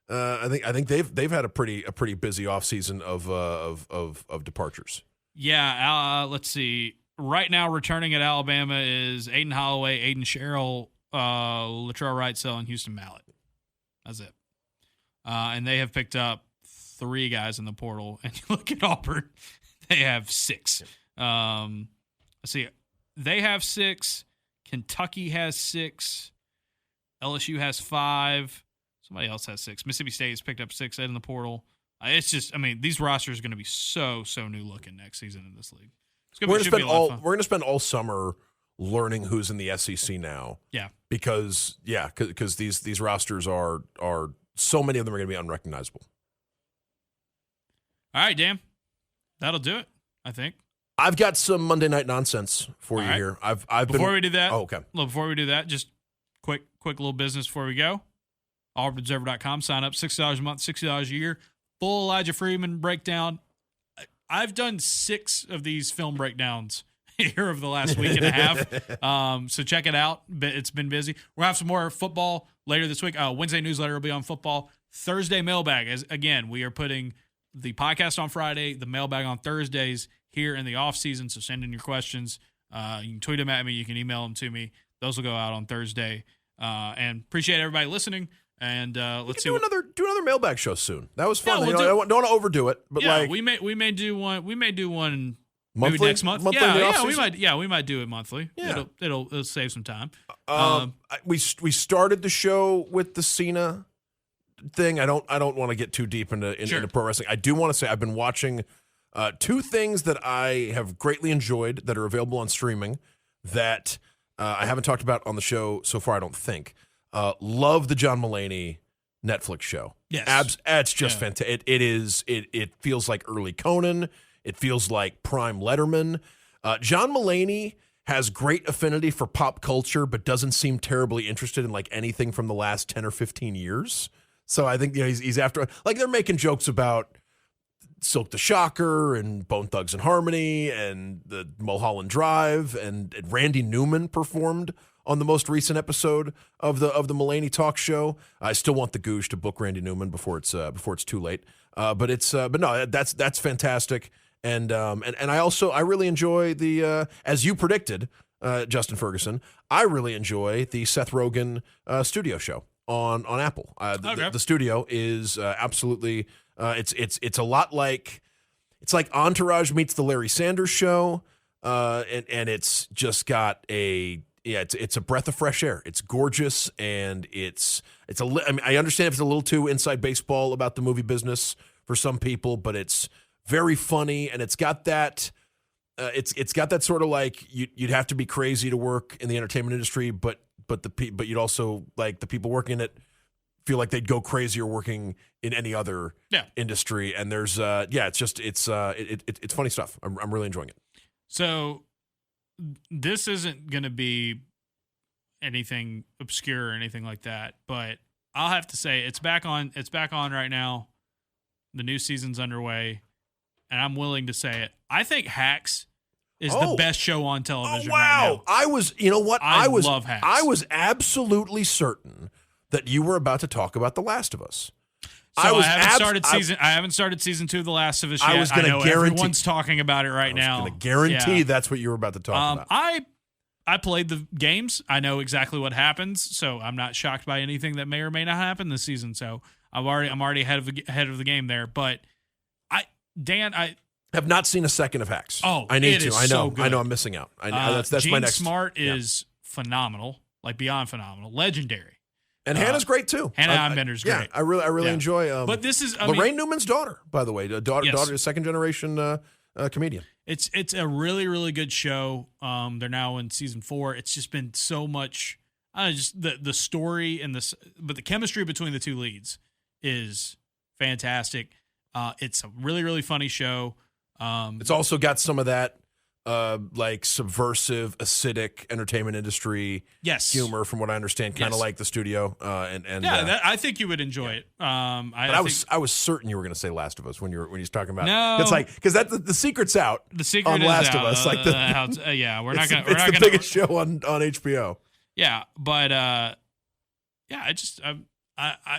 I think they've had a pretty busy offseason of departures. Yeah. Let's see. Right now, returning at Alabama is Aiden Holloway, Aiden Sherrill, Latrell Wrightsell, and Houston Mallett. That's it. and they have picked up 3 guys in the portal. And you look at Auburn, they have 6. Let's see, they have 6. Kentucky has 6. LSU has 5. Somebody else has 6. Mississippi State has picked up 6 in the portal. It's just, I mean, these rosters are going to be so new looking next season in this league. We're going to spend all summer learning who's in the SEC now. Yeah, because these rosters are so many of them are going to be unrecognizable. All right, Dan, that'll do it. I think I've got some Monday night nonsense for you here. Before we do that, before we do that, just quick little business before we go. AuburnObserver.com. Sign up, $60 a month, $60 a year. Full Elyjah Freeman breakdown. I've done 6 of these film breakdowns here over the last week and a half. So check it out. It's been busy. We'll have some more football later this week. Wednesday newsletter will be on football. Thursday mailbag. Again, we are putting the podcast on Friday, the mailbag on Thursdays here in the off season. So send in your questions. You can tweet them at me. You can email them to me. Those will go out on Thursday. And appreciate everybody listening. And let's do another mailbag show soon. That was fun. Yeah, don't want to overdo it, but we may do one. We may do one monthly, maybe next month. We might do it monthly. Yeah. It'll save some time. We started the show with the Cena thing. I don't want to get too deep into pro wrestling. I do want to say I've been watching 2 things that I have greatly enjoyed that are available on streaming that I haven't talked about on the show so far, I don't think. Love the John Mulaney Netflix show. Yes. It's just fantastic. It feels like early Conan. It feels like prime Letterman. John Mulaney has great affinity for pop culture, but doesn't seem terribly interested in like anything from the last 10 or 15 years. So I think he's after, like, they're making jokes about Silk the Shocker and Bone Thugs and Harmony and the Mulholland Drive, and Randy Newman performed on the most recent episode of the Mulaney talk show. I still want the Goosh to book Randy Newman before it's too late. But no, that's fantastic. And I really enjoy the as you predicted, Justin Ferguson. I really enjoy the Seth Rogen studio show on Apple. The studio is absolutely it's a lot like, it's like Entourage meets the Larry Sanders Show, and it's just got it's a breath of fresh air. It's gorgeous, and I understand if it's a little too inside baseball about the movie business for some people, but it's very funny, and it's got that it's got that sort of like you'd have to be crazy to work in the entertainment industry, but you'd also, like, the people working in it feel like they'd go crazier working in any other industry. And there's it's funny stuff. I'm really enjoying it. So this isn't going to be anything obscure or anything like that, but I'll have to say it's back on right now. The new season's underway, and I'm willing to say it. I think Hacks is the best show on television right now. I love Hacks. I was absolutely certain that you were about to talk about The Last of Us. So I haven't started season 2 of The Last of Us yet. I know everyone's talking about it right now. I was going to guarantee that's what you were about to talk about. I played the games. I know exactly what happens, so I'm not shocked by anything that may or may not happen this season. So I'm already ahead of the game there. But I have not seen a second of Hacks. Oh, I need to. I know. So good. I know. I'm missing out. That's Gene my next. Smart is phenomenal, like beyond phenomenal, legendary. And Hannah's great too. Hannah Einbender's great. Yeah, I really enjoy. But this is Lorraine Newman's daughter, by the way, daughter, second generation comedian. It's a really, really good show. They're now in season 4. It's just been so much. Just the story and but the chemistry between the two leads is fantastic. It's a really, really funny show. It's also got some of that like subversive, acidic entertainment industry humor, from what I understand, kind of like the studio. I think you would enjoy it. I was certain you were going to say Last of Us when you're talking about it. It's like, because the secret's out. The secret on is Last out. of Us. Like we're not going. It's the biggest show on HBO. Yeah, but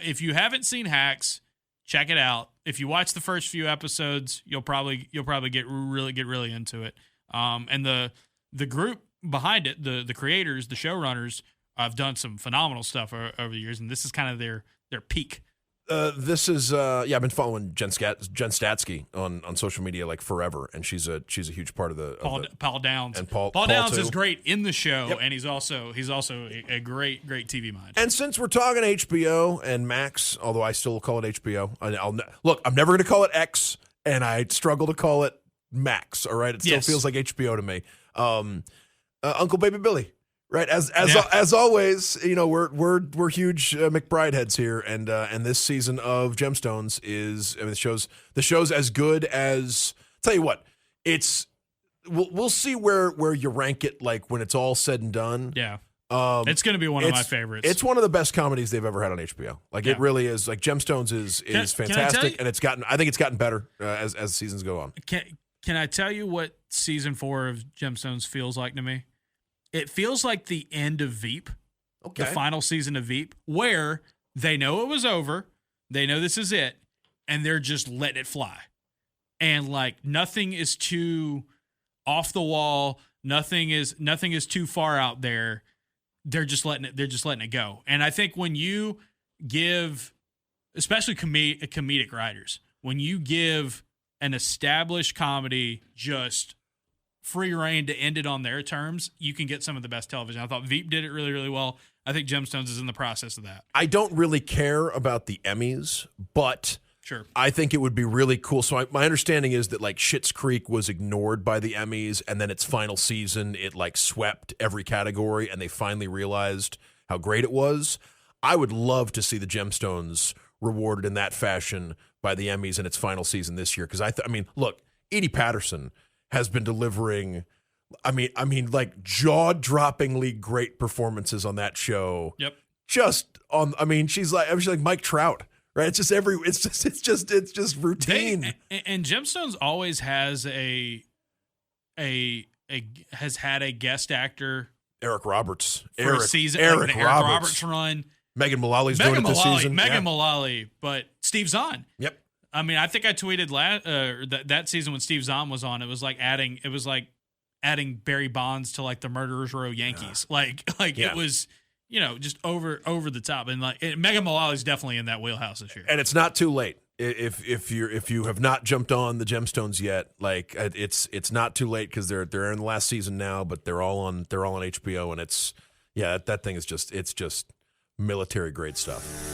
if you haven't seen Hacks, check it out. If you watch the first few episodes, you'll probably get really into it. And the group behind it, the creators, the showrunners, have done some phenomenal stuff over the years, and this is kind of their peak. This is I've been following Jen Statsky on social media like forever, and she's a huge part of the Paul Downs. And Paul Downs too. is great in the show, Yep. and he's also a great TV mind. And since we're talking HBO and Max, although I still call it HBO, look, I'm never going to call it X, and I struggle to call it Max. All right, it still feels like HBO to me. Uncle Baby Billy. Right, as always, you know, we're huge McBride heads here, and this season of Gemstones is, I mean, the show's as good as. Tell you what, we'll see where you rank it, like when it's all said and done. Yeah, it's going to be one of my favorites. It's one of the best comedies they've ever had on HBO. Like it really is. Like Gemstones is fantastic, and I think it's gotten better as the seasons go on. Can I tell you what season 4 of Gemstones feels like to me? It feels like the end of Veep, the final season of Veep, where they know it was over, they know this is it, and they're just letting it fly. And like nothing is too off the wall, nothing is too far out there. They're just letting it go. And I think when you give, especially comedic writers, when you give an established comedy just free reign to end it on their terms, you can get some of the best television. I thought Veep did it really, really well. I think Gemstones is in the process of that. I don't really care about the Emmys, but sure, I think it would be really cool. So my understanding is that like Schitt's Creek was ignored by the Emmys, and then its final season, it like swept every category, and they finally realized how great it was. I would love to see the Gemstones rewarded in that fashion by the Emmys in its final season this year. Because I mean, look, Edie Patterson has been delivering, I mean, like jaw-droppingly great performances on that show. Yep. She's like Mike Trout, right? It's just routine. And Gemstones always has has had a guest actor, Eric Roberts, for a season, Eric Roberts run. Megan Mullally's doing it this season. Megan Mullally, but Steve Zahn. Yep. I mean, I think I tweeted that season when Steve Zahn was on. It was like adding Barry Bonds to like the Murderers Row Yankees. It was, you know, just over the top. And like Megan Mullally's definitely in that wheelhouse this year. And it's not too late if you have not jumped on the Gemstones yet. Like it's not too late because they're in the last season now, but they're all on HBO, and that thing is just military grade stuff.